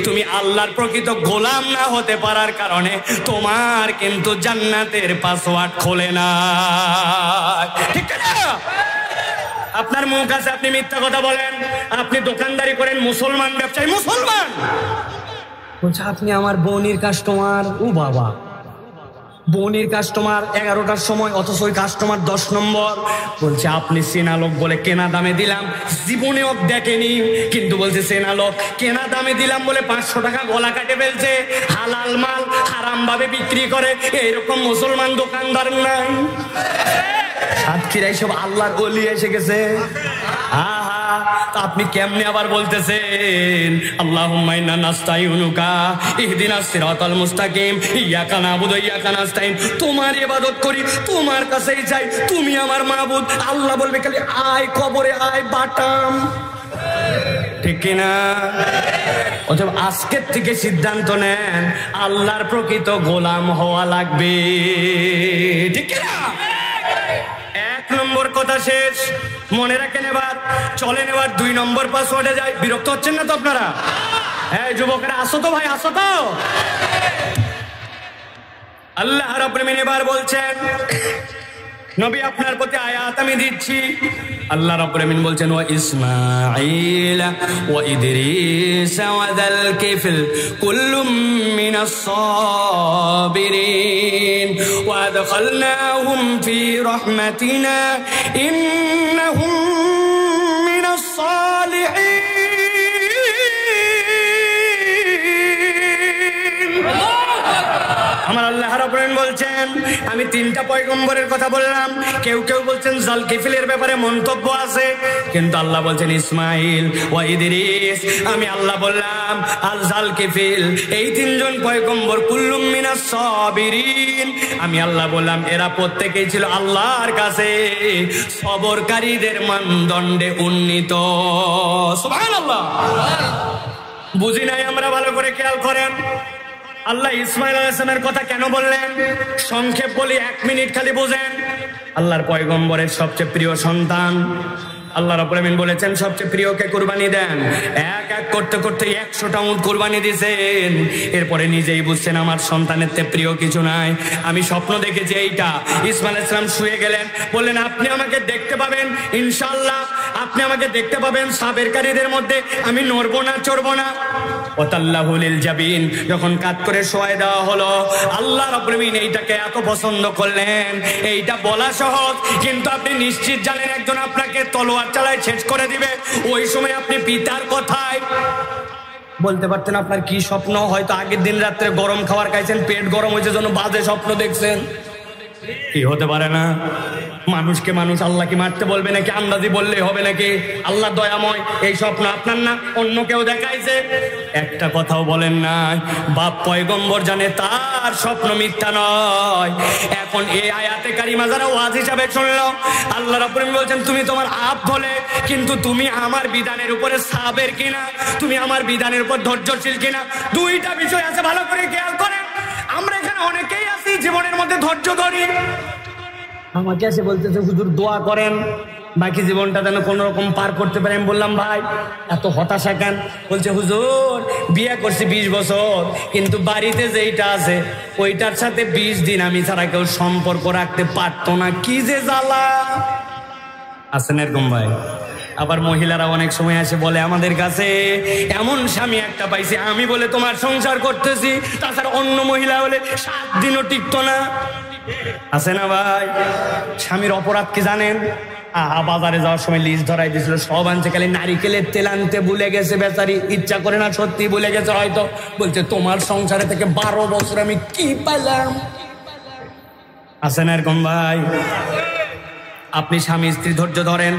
তুমি আল্লাহর প্রকৃত গোলাম না হতে পারার কারণে তোমার কিন্তু জান্নাতের পাসওয়ার্ড খোলে না। ঠিক না? আপনার মুখ আছে, আপনি মিথ্যা কথা বলেন, আপনি দোকানদারি করেন, মুসলমান ব্যবসায়ী, মুসলমান বলছে আপনি আমার বোনের কাস্টমার। ও বাবা, বোনের কাস্টমার 11টার সময়, অথচ ওই কাস্টমার 10 নম্বর। বলছে আপনি চেনা লোক বলে কেনা দামে দিলাম, জীবনেও দেখেনি, কিন্তু বলছে চেনা লোক, কেনা দামে দিলাম বলে 500 টাকা গলা কাটে ফেলছে। হালাল মাল হারাম ভাবে বিক্রি করে, এইরকম মুসলমান দোকানদার নাই। সাতক্ষীরাই সব আল্লাহর ওলি এসে গেছে। আপনি কেমনে আবার বলতেছেন আল্লাহুম্মা ইন্না নাস্তাইনুকা ইহদিনাস সিরাতাল মুস্তাকিম ইয়াকা নাবুদু ইয়াকা নাস্তাইন, তোমার ইবাদত করি, তোমার কাছেই যাই, তুমি আমার মাবুদ। আল্লাহ বলবে খালি আয় কবরে আয় বাটাম। ঠিক কিনা? অথবা আজকের থেকে সিদ্ধান্ত নেন আল্লাহর প্রকৃত গোলাম হওয়া লাগবে। ঠিক কিনা? 1 নম্বর কথা শেষ, মনে রাখেন। এবার চলেন এবার 2 নম্বর পাসওয়ার্ডে যাই। বিরক্ত হচ্ছেন না তো আপনারা? হ্যাঁ যুবকেরা, আসো তো ভাই, আসো তো। আল্লাহ রাব্বুল আলামিন এবার বলছেন নবী আপনার প্রতি আয়াত আমি দিচ্ছি। আল্লাহ রাব্বুল আলামিন বলছেন ওয়া ইসমাঈল ওয়া ইদরিস ওয়া যাল কিফল কুল্লুম মিনাস সাবিরিন ওয়া আদখালনাহুম ফি রাহমাতিনা ইন্নাহুম মিনাস সালিহিন। আমার আল্লাহ রাব্বুল আলামিন বলছেন আমি 3টা পয়গম্বরের কথা বললাম। কেউ কেউ বলছেন জালকিফিলের ব্যাপারে মন্তব্য আছে, কিন্তু আল্লাহ বলছেন ইসমাইল ওয়া ইদরিস, আমি আল্লাহ বললাম আল জালকিফিল, এই 3 জন পয়গম্বর কুল্লুম মিনাস সাবিরিন, আমি আল্লাহ বললাম এরা প্রত্যেকেই ছিল আল্লাহর কাছে সবরকারীদের মানদণ্ডে উন্নীত। সুবহানাল্লাহ। বুঝি নাই আমরা, ভালো করে খেয়াল করেন। আল্লাহ ইসমাইল আলাইহিস সালামের কথা কেন বললেন? সংক্ষেপ বলি, 1 মিনিট খালি বোঝেন। আল্লাহর পয়গম্বরের সবচেয়ে প্রিয় সন্তান। আল্লাহ রাব্বুল আলামিন বলেছেন সবচেয়ে প্রিয়কে কুরবানি দেন। এক এক করতে করতে 100টা উট কুরবানি দিয়েছেন। এরপরে নিজেই বুঝছেন আমার সন্তানের তে প্রিয় কিছু নাই। আমি স্বপ্ন দেখেছি এইটা। ইসমাইল আলাইহিস সালাম শুয়ে গেলেন, বললেন আপনি আমাকে দেখতে পাবেন ইনশাআল্লাহ, আপনি আমাকে দেখতে পাবেন সাবেরকারীদের মধ্যে, আমি নড়বো না চড়বো না। ওয়াতাল্লাহু লিল জাবিন, যখন কাত করে শোয়াই দেওয়া হলো, আল্লাহ রাব্বুল আলামিন এইটাকে এত পছন্দ করলেন। এইটা বলা সহজ, কিন্তু আপনি নিশ্চিত জানেন একজন আপনাকে তলোয়ার চালায় শেষ করে দিবে। ওই সময় আপনি পিতার কথায় বলতে পারতেন আপনার কি স্বপ্ন। হয়তো আগের দিন রাত্রে গরম খাবার খাইছেন, পেট গরম হয়েছে, জন্য বাজে স্বপ্ন দেখছেন। কি হতে পারে না? মানুষকে মানুষ আল্লাহকে মারতে বলবে নাকি? আন্দাজি বললেই হবে নাকি? আল্লাহ দয়াময়, এই স্বপ্ন আপনার না অন্য কেউ দেখাইছে? একটা কথাও বলেন না। বাপ পয়গম্বর জানে তার স্বপ্ন মিথ্যা নয়। এখন এই আয়াতে কারিমা যারা ওয়াজ হিসাবে শুনলো, আল্লাহ রাব্বুল আলামিন বলছেন তুমি তোমার আপ বলে, কিন্তু তুমি আমার বিধানের উপরে সাবের কিনা, তুমি আমার বিধানের উপর ধৈর্যশীল কিনা। 2টা বিষয় আছে, ভালো করে খেয়াল করেন। আমরা এখানে অনেকেই আছি জীবনের মধ্যে ধৈর্য ধরি। আমাকে এসে বলতেছে হুজুর দোয়া করেন বাকি জীবনটা যেন কোন রকম পার করতে পারে। আমি বললাম ভাই এত হতাশা কেন? বলছে হুজুর বিয়ে করছি 20 বছর, কিন্তু বাড়িতে যেইটা আছে ওইটার সাথে 20 দিন আমি ছাড়া কেউ সম্পর্ক রাখতে পারতো না। কি যে জ্বালা। আছেন এরকম ভাই? আবার মহিলারা অনেক সময় এসে বলে আমাদের কাছে এমন স্বামী একটা পাইছি, আমি বলে তোমার সংসার করতেছি, তাছাড়া অন্য মহিলা হলে 7 দিনও টিকতো না। আছে না ভাই? স্বামীর অপরাধ কি জানেন? বাজারে যাওয়ার সময় লিস্ট ধরাই দিয়েছিল, সব আনছে, খালি নারিকেলের তেল আনতে ভুলে গেছে বেচারি। ইচ্ছা করে না, সত্যি ভুলে গেছে হয়তো। বলছে তোমার সংসারে থেকে 12 বছর আমি কি পাইলাম। আছেন এরকম ভাই? আপনি স্বামী স্ত্রী ধৈর্য ধরেন,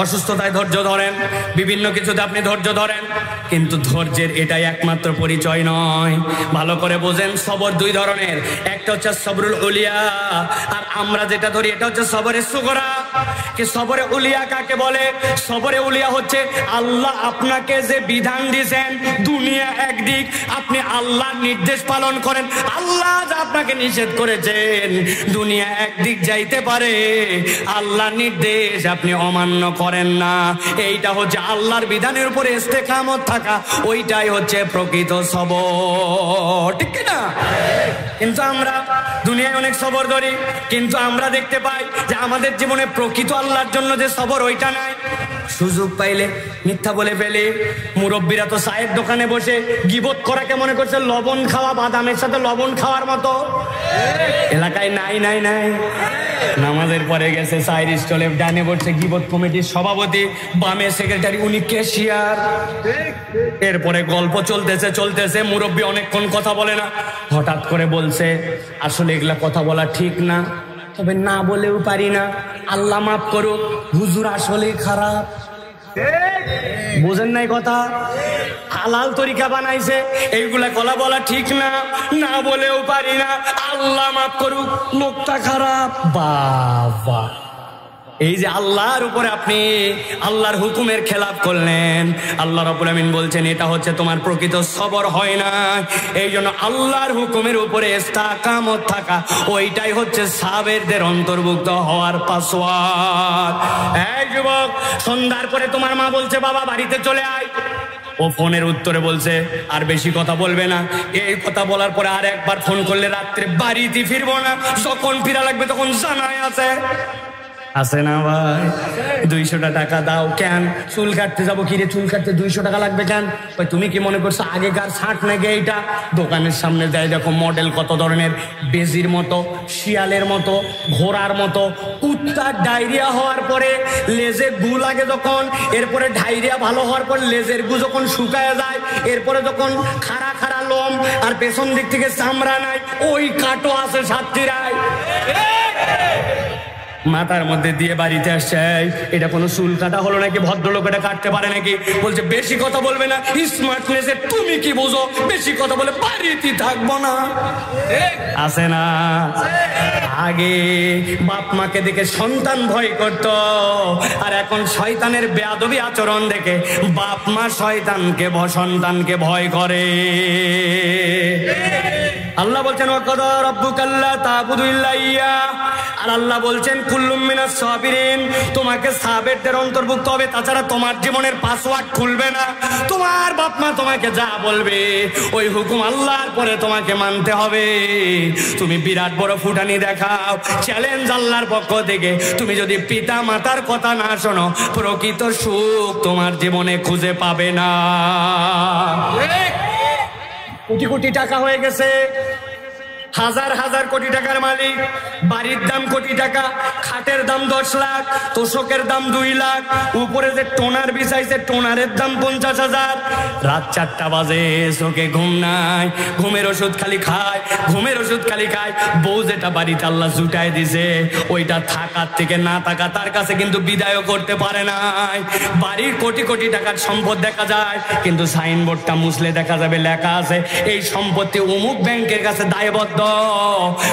অসুস্থতায় ধৈর্য ধরেন, বিভিন্ন কিছুতে আপনি ধৈর্য ধরেন, কিন্তু ধৈর্যের এটাই একমাত্র পরিচয় নয়। ভালো করে বোঝেন, সবর দুই ধরনের, একটা হচ্ছে সবরুল উলিয়া, আর আমরা যেটা ধরি এটা হচ্ছে সবরে সুগরা। কি সবরে উলিয়া কাকে বলে? সবরে উলিয়া হচ্ছে আল্লাহ আপনাকে যে বিধান দিয়েছেন, দুনিয়া একদিক, আপনি আল্লাহর নির্দেশ পালন করেন, আল্লাহ যা আপনাকে নিষেধ করেছেন দুনিয়া একদিক যাইতে পারে, আল্লাহর নির্দেশ আপনি অমান্য করেন না, এইটা হচ্ছে আল্লাহর বিধানের উপরে ইস্তেকামত থাকা, ওইটাই হচ্ছে প্রকৃত সবর, ঠিক না? কিন্তু আমরা দুনিয়ায় অনেক সবর ধরি, কিন্তু আমরা দেখতে পাই যে আমাদের জীবনে প্রকৃত আল্লাহর জন্য যে সবর ওইটা নাই। সুযোগ পাইলে মিথ্যা বলে ফেলে। মুরব্বীরা তো চায়ের দোকানে বসে গিবত করাকে মনে করছে লবণ খাওয়া, বাদামের সাথে লবণ খাওয়ার মতো। এলাকায় নাই নাই নাই, নামাজের পরে গেছে চায়ের স্টলে, ডানে বসছে গিবত কমিটির সভাপতি, বামে সেক্রেটারি, উনি ক্যাশিয়ার। এরপরে গল্প চলতেছে চলতেছে, মুরব্বী অনেকক্ষণ কথা বলে না, হঠাৎ করে বলছে আসলে এগুলা কথা বলা ঠিক না, তবে না বলেও পারি না, আল্লাহ মাফ করুক, হুজুর আসলেই খারাপ। বোঝেন নাই কথা? হালাল তরিকা বানাইছে, এইগুলা কলা বলা ঠিক না, না বলেও পারি না, আল্লাহ মাফ করুক, লোকটা খারাপ। বাবা, এই যে আল্লাহর উপরে আপনি আল্লাহর হুকুমের খেলাপ করলেন, আল্লাহ রাব্বুল আমিন বলছেন এটা হচ্ছে তোমার প্রকৃত সবর হয় না। এই জন্য আল্লাহর হুকুমের উপরে ইস্তেকামত থাকা, ওইটাই হচ্ছে সাবেরদের অন্তর্ভুক্ত হওয়ার পাসওয়ার্ড। এই যুবক, সন্ধ্যার পরে তোমার মা বলছে বাবা বাড়িতে চলে আয়, ও ফোনের উত্তরে বলছে আর বেশি কথা বলবে না, এই কথা বলার পরে আর একবার ফোন করলে রাত্রে বাড়িতে ফিরবো না, যখন ফিরা লাগবে তখন জানাই আছে। আছে না ভাই? 200 টাকা দাও। কেন? চুল কাটতে যাবো। কিরে চুল কাটতে 200 টাকা লাগবে কেন? ভাই তুমি কি মনে করছো আগেকার 60 নাকি এইটা? দোকানের সামনে যাই দেখো মডেল কত ধরনের, বেজির মতো, শিয়ালের মতো, ঘোড়ার মতো। কুত্তার ডায়রিয়া হওয়ার পরে লেজে গু লাগে যখন, এরপরে ডায়রিয়া ভালো হওয়ার পর লেজের গু যখন শুকায় যায়, এরপরে যখন খাড়া খাড়া লোম আর পেছন দিক থেকে চামড়া নাই, ওই কাটো আছে সাতক্ষীরায়, মাথার মধ্যে দিয়ে বাড়িতে আসছে। এটা কোনো চুল কাটা হলো নাকি? ভদ্রলোক এটা কাটতে পারে নাকি? বলছে বেশি কথা বলবে না, স্মার্টনেসে তুমি কি বোঝো, বেশি কথা বলে বাড়িতে থাকবো না। আছে না? আগে বাপ মাকে দেখে সন্তান ভয় করত, আর এখন শয়তানের বেয়াদবি আচরণ দেখে বাপ মা সন্তানকে ভয় করে। আল্লাহ বলছেন ওয়াকাদা রাব্বুকা আল্লা তা'বুদু ইল্লা ইয়্যা, আর আল্লাহ বলছেন কুল্লুম মিনাস সাবিরিন, তোমাকে সাবেরদের অন্তর্ভুক্ত হবে, তাছাড়া তোমার জীবনের পাসওয়ার্ড খুলবে না। তোমার বাপ মা তোমাকে যা বলবে ওই হুকুম আল্লাহর পরে তোমাকে মানতে হবে। তুমি বিরাট বড় ফুটানি দেখাও, চ্যালেঞ্জ আল্লাহর পক্ষ থেকে, তুমি যদি পিতা মাতার কথা না শোনো, প্রকৃত সুখ তোমার জীবনে খুঁজে পাবে না। কোটি কোটি টাকা হয়ে গেছে, হাজার হাজার কোটি টাকার মালিক, বাড়ির দাম কোটি টাকা, খাটের দাম 10 লাখ, তোষকের দাম 2 লাখ, উপরে যে টোনার বিছাইছে টোনারের দাম 50,000। রাত 4টা বাজে, চোখে ঘুম নাই, ঘুমের ওষুধ খালি খায়। বউ যেটা বাড়িতে আল্লাহ জুটায় দিছে, ওইটা থাকার থেকে না থাকা তার কাছে কিন্তু বিদায়ও করতে পারে নাই। বাড়ির কোটি কোটি টাকার সম্পদ দেখা যায়, কিন্তু সাইনবোর্ডটা মুছলে দেখা যাবে লেখা আছে এই সম্পত্তি অমুক ব্যাংকের কাছে দায়বদ্ধ।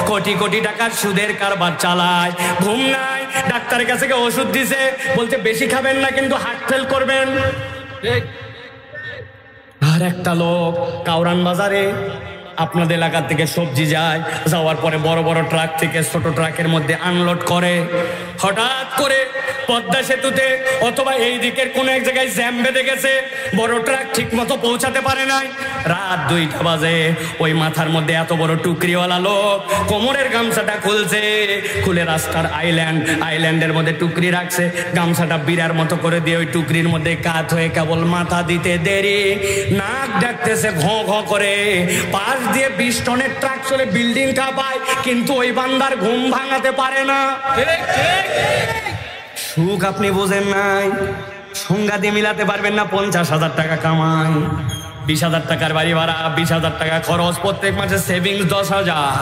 কোটি কোটি টাকার সুদের কারবার চালায়, ঘুম নাই, ডাক্তারের কাছে ওষুধ দিছে, বলতে বেশি খাবেন না কিন্তু হার্ট ফেল করবেন। আর একটা লোক কাউরান বাজারে আপনাদের এলাকা থেকে সবজি যায়, যাওয়ার পরে বড় বড় ট্রাক থেকে ছোট ট্রাকের মধ্যে আনলোড করে। হঠাৎ করে পদ্মা সেতুতে অথবা এই দিকের কোন এক জায়গায় জ্যাম বেঁধে গেছে, বড় ট্রাক ঠিক মতো পৌঁছাতে পারে নাই। রাত 2টা বাজে, ওই মাথার মধ্যে এত বড় টুকরিওয়ালা লোক কোমরের গামছাটা খুলে রাস্তার আইল্যান্ডের মধ্যে টুকরি রাখছে, গামছাটা বিড়ার মতো করে দিয়ে ওই টুকরির মধ্যে কাত হয়ে কেবল মাথা দিতে দেরি, নাক ডাকতেছে ঘ ঘ করে। পাশ দিয়ে 20 টনের ট্রাক চলে, বিল্ডিং কাঁপায়, কিন্তু ওই বান্দার ঘুম ভাঙাতে পারে না। সুখ আপনি বোঝেন নাই, সংজ্ঞা দিয়ে মিলাতে পারবেন না। 50,000 টাকা কামাই, 20,000 টাকার বাড়ি ভাড়া, 20,000 টাকা খরচ, প্রত্যেক মাসে সেভিংস 10,000।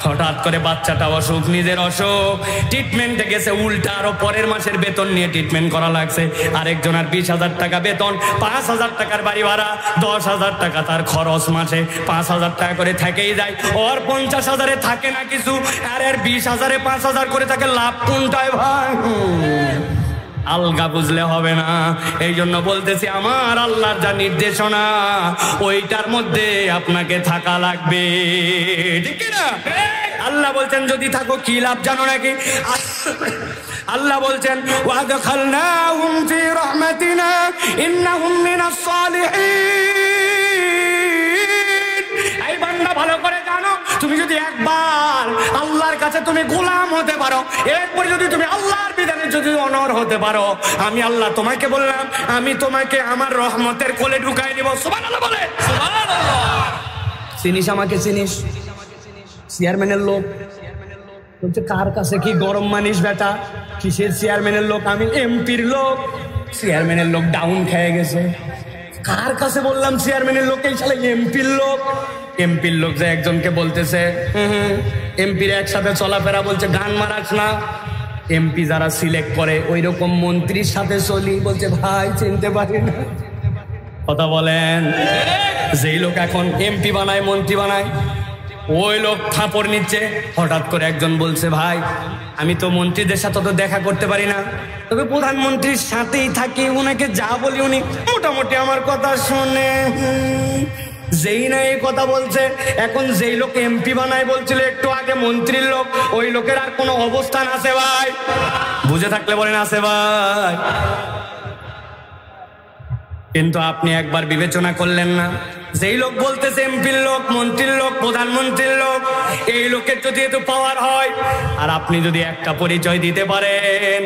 হঠাৎ করে বাচ্চাটা অসুখ, নিজের অসুখ, ট্রিটমেন্টে গেছে, উল্টা আরো পরের মাসের বেতন নিয়ে ট্রিটমেন্ট করা লাগছে। আরেকজনের 20,000 টাকা বেতন, 5,000 টাকার বাড়ি ভাড়া, 10,000 টাকা তার খরচ, মাসে 5,000 টাকা করে থেকেই যায়। ওর 50,000-এ থাকে না কিছু, আর এর 20,000-এ 5,000 করে থাকে। লাভ কোনটায় ভাই? আলগা বুঝলে হবে না। এই জন্য বলতেছি, আমার আল্লাহর যা নির্দেশনা ওইটার মধ্যে আপনাকে থাকা লাগবে, ঠিক না? আল্লাহ বলছেন যদি থাকো কি লাভ জানো নাকি? আল্লাহ বলছেন ওয়াদখালনাহুম ফি রাহমাতিনা ইন্নাহুম মিনাস সালিহিন। এই বান্দা ভালো করে জানো, তুমি যদি একবার আল্লাহর কাছে তুমি গোলাম হতে পারো, এরপরে যদি তুমি আল্লাহর বিধানে যদি অনড় হতে পারো, আমি আল্লাহ তোমাকে বললাম, আমি তোমাকে আমার রহমতের কোলে ঢুকাই নিব। সুবহানাল্লাহ বলে। সুবহানাল্লাহ। চিনিস আমাকে? চিনিস? চেয়ারম্যানের লোক বলছে কার কাছে কি গরম মানিস বেটা? কিসের চেয়ারম্যানের লোক? আমি এমপির লোক। চেয়ারম্যানের লোক ডাউন খেয়ে গেছে। কার কাছে বললাম চেয়ারম্যানের লোক? এই শালা এমপির লোক। এমপির লোক যে একজনকে বলতেছে, এমপির একসাথে চলাফেরা, বলছে গান মারাস না। এমপি যারা সিলেক্ট করে ওই রকম মন্ত্রীর সাথে চলি, বলছে ভাই চিনতে পারি না। কথা বলেন। যেই লোক এখন এমপি বানায়, মন্ত্রী বানায়, ওই লোক থাপড় নিচ্ছে। হঠাৎ করে একজন বলছে ভাই আমি তো মন্ত্রীদের সাথে তো দেখা করতে পারি না, তবে প্রধানমন্ত্রীর সাথেই থাকি, উনাকে যা বলি উনি মোটামুটি আমার কথা শোনে। যেই না এই কথা বলছে, এখন যেই লোক এমপি বানায় বলছিল একটু আগে মন্ত্রীর লোক, ওই লোকের আর কোনো অবস্থান আছে ভাই? বুঝে থাকলে বলেন আছে ভাই। কিন্তু আপনি একবার বিবেচনা করলেন না, যেই লোক বলতেছে এমপির লোক, মন্ত্রীর লোক, প্রধানমন্ত্রীর লোক, এই লোকের যদি এত পাওয়ার হয়, আর আপনি যদি একটা পরিচয় দিতে পারেন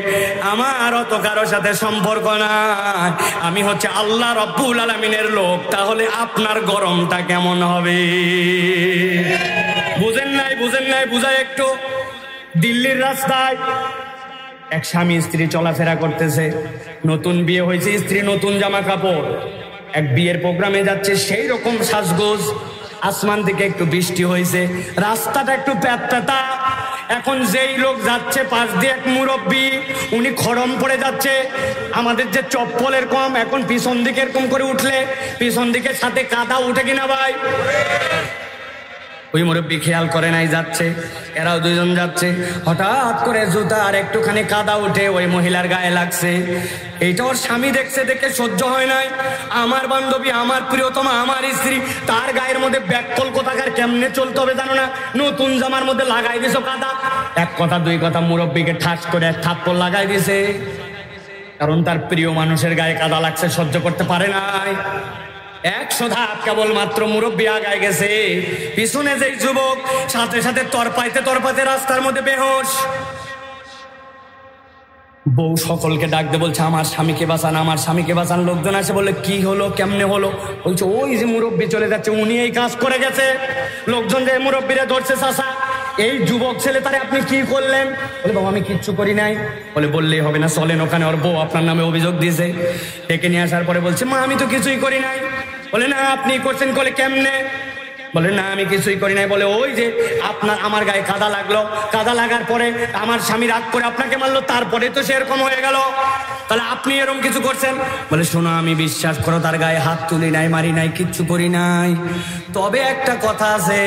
আমার অত কারোর সাথে সম্পর্ক নাই, আমি হচ্ছে আল্লাহ রব্বুল আলামিনের লোক, তাহলে আপনার গরমটা কেমন হবে? বুঝেন নাই? বুঝেন নাই? বুঝায় একটু। দিল্লির রাস্তায় এক স্বামী স্ত্রী চলাফেরা করতেছে, নতুন বিয়ে হয়েছে, স্ত্রী নতুন জামা কাপড়, এক বিয়ের প্রোগ্রামে যাচ্ছে, সেই রকম সাজগোজ। আসমান থেকে একটু বৃষ্টি হয়েছে, রাস্তাটা একটু প্যাঁতপ্যাঁতা। এখন যেই লোক যাচ্ছে পাশ দিয়ে এক মুরব্বী, উনি খড়ম পড়ে যাচ্ছে। আমাদের যে চপ্পলের কম, এখন পিছন দিকে এরকম করে উঠলে পিছন দিকে সাথে কাদা উঠে কিনা ভাই? ওই মুরব্বী খেয়াল করে নাই, যাচ্ছে, এরাও দুজন যাচ্ছে। হঠাৎ করে জুতা আর একটুখানি কাদা উঠে ওই মহিলার গায়ে লাগছে। এইটা ওর স্বামী দেখছে, দেখে সহ্য হয় নাই। আমার বান্ধবী, আমার প্রিয়তমা, আমার স্ত্রী, তার গায়ের মধ্যে ব্যাককল কোথাকার কেমনে চলতে হবে জানো না, নতুন জামার মধ্যে লাগাই দিছো কাদা। এক কথা দুই কথা মুরব্বীকে ঠাস করে এক থাপ্পড় লাগাই দিছে, কারণ তার প্রিয় মানুষের গায়ে কাদা লাগছে, সহ্য করতে পারে নাই। 100 ধাপ কেবলমাত্র মুরব্বী আগায় গেছে, পিছনে যেই যুবক সাথে সাথে তরপাইতে তরপাইতে রাস্তার মধ্যে বেহোশ। বউ সকলকে ডাকতে বলছে আমার স্বামীকে বাঁচান, আমার স্বামীকে বাঁচান। লোকজন আসে বলে কি হলো, কেমনে হলো? বলছে ওই যে মুরব্বী চলে যাচ্ছে, উনি এই কাজ করে গেছে। লোকজন যে মুরব্বীরে ধরছে, চাচা এই যুবক ছেলে তারে আপনি কি করলেন? বলে বাবা আমি কিচ্ছু করি নাই। বলে বললেই হবে না, চলেন ওখানে, ওর বউ আপনার নামে অভিযোগ দিয়েছে। ডেকে নিয়ে আসার পরে বলছে মা আমি তো কিছুই করি নাই। বলে না আপনি করছেন। বলে কেমনে? বলে না আমি কিছুই করি নাই। বলে ওই যে আমার গায়ে কাদা লাগলো, কাদা লাগার পরে আমার স্বামী রাগ করে আপনাকে মারলো, তারপরে তো সেরকম হয়ে গেল, তাহলে আপনি এরকম কিছু করছেন? বলে শোনো আমি বিশ্বাস করো তার গায়ে হাত তুলি নাই, মারি নাই, কিচ্ছু করি নাই, তবে একটা কথা আছে,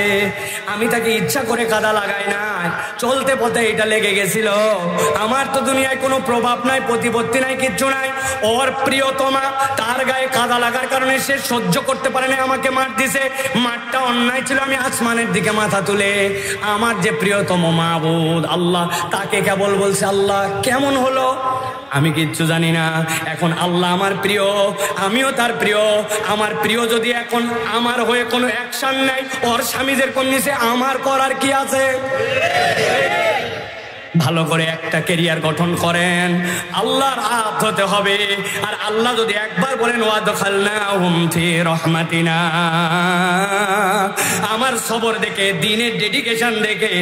আমি তাকে ইচ্ছা করে কাদা লাগাই নাই, চলতে পথে এটা লেগে গেছিল। আমার তো দুনিয়ায় কোনো প্রভাব নাই, প্রতিপত্তি নাই, কিচ্ছু নাই। ওর প্রিয়তমা তার গায়ে কাদা লাগার কারণে সে সহ্য করতে পারে না, আমাকে মার দিছে। মারটা অন্যায় ছিল। আমি আসমানের দিকে মাথা তুলে আমার যে প্রিয়তম মাবুদ আল্লাহ, তাকে কেবল বলছে আল্লাহ কেমন হলো? আমি কিচ্ছু জানি না। এখন আল্লাহ আমার প্রিয়, আমিও তার প্রিয়। আমার প্রিয় যদি এখন আমার হয়ে কোনো অ্যাকশন নেই, ওর স্বামী যেরকম নিছে, আমার করার কি আছে? ভালো করে একটা ক্যারিয়ার গঠন করেন, আল্লাহর আত হতে হবে। আর আল্লাহ যদি একবার বলেন ওয়াদখালনাহুম ফি রাহমাতিনা, আমার সবর দেখে, দিনের ডেডিকেশন দেখে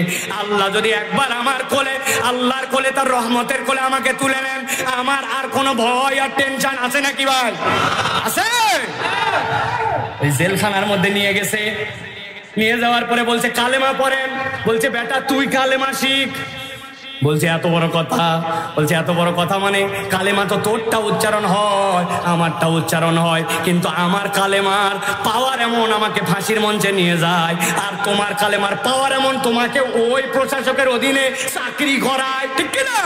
আল্লাহ যদি একবার আমার কোলে, আল্লাহর কোলে, তার রহমতের কোলে আমাকে তুলে নেন, আমার আর কোনো ভয় আর টেনশন আছে নাকি ভাই? আছে? ওই জেলখানার মধ্যে নিয়ে গেছে। নিয়ে যাওয়ার পরে বলছে কালেমা পড়েন। বলছে বেটা তুই কালেমা শিখ। বলছে এত বড় কথা? বলছে এত বড় কথা মানে কালেমা তো তোরটা উচ্চারণ হয়, আমারটা উচ্চারণ হয়, কিন্তু আমার কালেমার পাওয়ার এমন আমাকে ফাঁসির মঞ্চে নিয়ে যায়, আর তোমার কালেমার পাওয়ার এমন তোমাকে ওই প্রশাসকের অধীনে চাকরি করায়, ঠিক কিনা?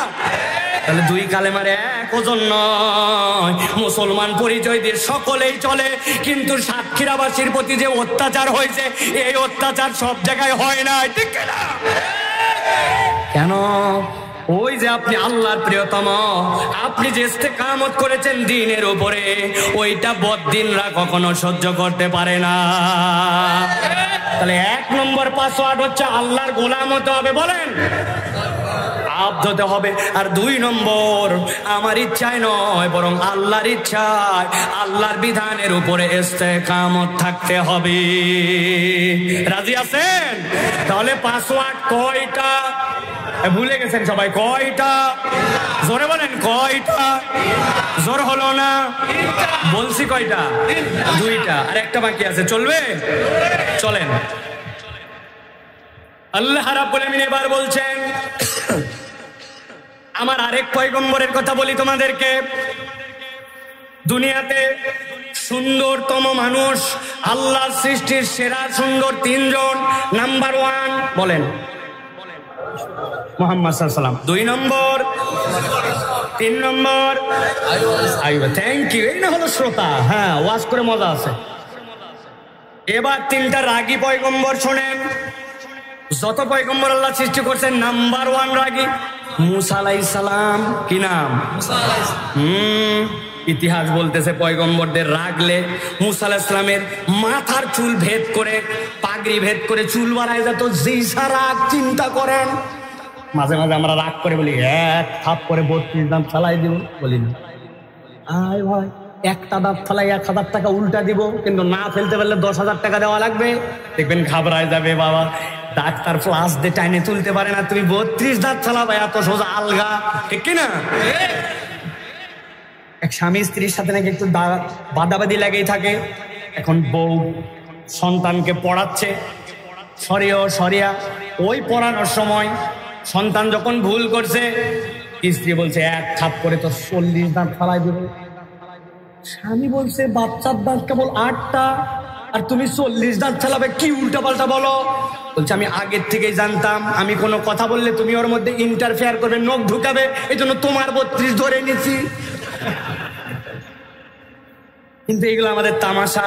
তাহলে দুই কালেমার এক ওজন নয়। মুসলমান পরিচয় দিয়ে সকলেই চলে, কিন্তু সাতক্ষীরাবাসীর প্রতি যে অত্যাচার হয়েছে এই অত্যাচার সব জায়গায় হয় না, ঠিক কিনা? কেন? ওই যে আপনি আল্লাহর প্রিয়তম, আপনি যে ইস্তেকামত করেছেন দ্বীনের উপরে, ওইটা বদ্দিনরা কখনো সহ্য করতে পারে না। তাহলে 1 নম্বর পাসওয়ার্ড হচ্ছে আল্লাহর গোলাম হতে হবে। বলেন আব্দ হতে হবে। আর 2 নম্বর আমার ইচ্ছায় নয় বরং আল্লাহর ইচ্ছায়, আল্লাহর বিধানের উপরে ইস্তেকামত থাকতে হবে। রাজি আছেন? তাহলে পাসওয়ার্ড কয়টা? ভুলে গেছেন সবাই? কয়টা? জোরে বলেন কয়টা? জোর হলো না? বলছি কয়টা? 2টা, আর একটা বাকি আছে। চলবে? চলেন। আল্লাহ রাব্বুল আমিন এবার বলছেন, আমার আরেক পয়গম্বরের কথা বলি তোমাদেরকে। দুনিয়াতে সুন্দরতম মানুষ, আল্লাহর সৃষ্টির সেরা সুন্দর 3 জন। নাম্বার 1 বলেন মুহাম্মদ সাল্লাল্লাহু আলাইহি ওয়াসাল্লাম। 2 number, 3 number Ayub. Thank you. এই না হলো শ্রোতা। হ্যাঁ, ওয়াজ করে মজা আছে। এবার 3টা রাগী পয়গম্বর শোনেন। যত পয়গম্বর আল্লাহ সৃষ্টি করছেন, নাম্বার 1 রাগী মুসা আলাইহিস সালাম। কি নাম? ইতিহাস বলতেছে পয়গম্বরদের রাগলে মুসা আলাইহিস সালামের মাথার চুল ভেদ করে, পাগড়ি ভেদ করে চুল বাড়ায় যেত। যেই রাগ চিন্তা করেন। মাঝে মাঝে আমরা রাগ করে বলি 1 থাপ করে 32 দাম ফালাই দিব, বলি না। আয় ভাই, একটা দাঁত ফালাই 1000 টাকা উল্টা দিব, কিন্তু না ফেলতে পারলে 10,000 টাকা দেওয়া লাগবে। দেখবেন ঘাবড়ায় যাবে বাবা, ডাক্তার প্লাস দিয়ে টাইনে তুলতে পারে না, তুমি 32 দাঁত ফালাবে, এত সোজা আলগা, ঠিক কিনা? এক স্বামী স্ত্রীর সাথে নাকি একটু বাদাবাদি লাগেই থাকে। এখন বউ সন্তানকে পড়াচ্ছে, সরিয়া ওই পড়ানোর সময় সন্তান যখন ভুল করছে, স্ত্রী বলছে 1 থাপ করে তো 40 দাঁত ফালাই দেবে। স্বামী বলছে বাচ্চার দাঁত কেবল 8টা, আর তুমি 40 দাঁত চালাবে, কি উল্টা পাল্টা বলো? বলছে আমি আগের থেকেই জানতাম, আমি কোনো কথা বললে তুমি ওর মধ্যে ইন্টারফেয়ার করবে, নখ ঢুকাবে, এই জন্য তোমার 32 ধরে নিছি। কিন্তু এগুলো আমাদের তামাশা।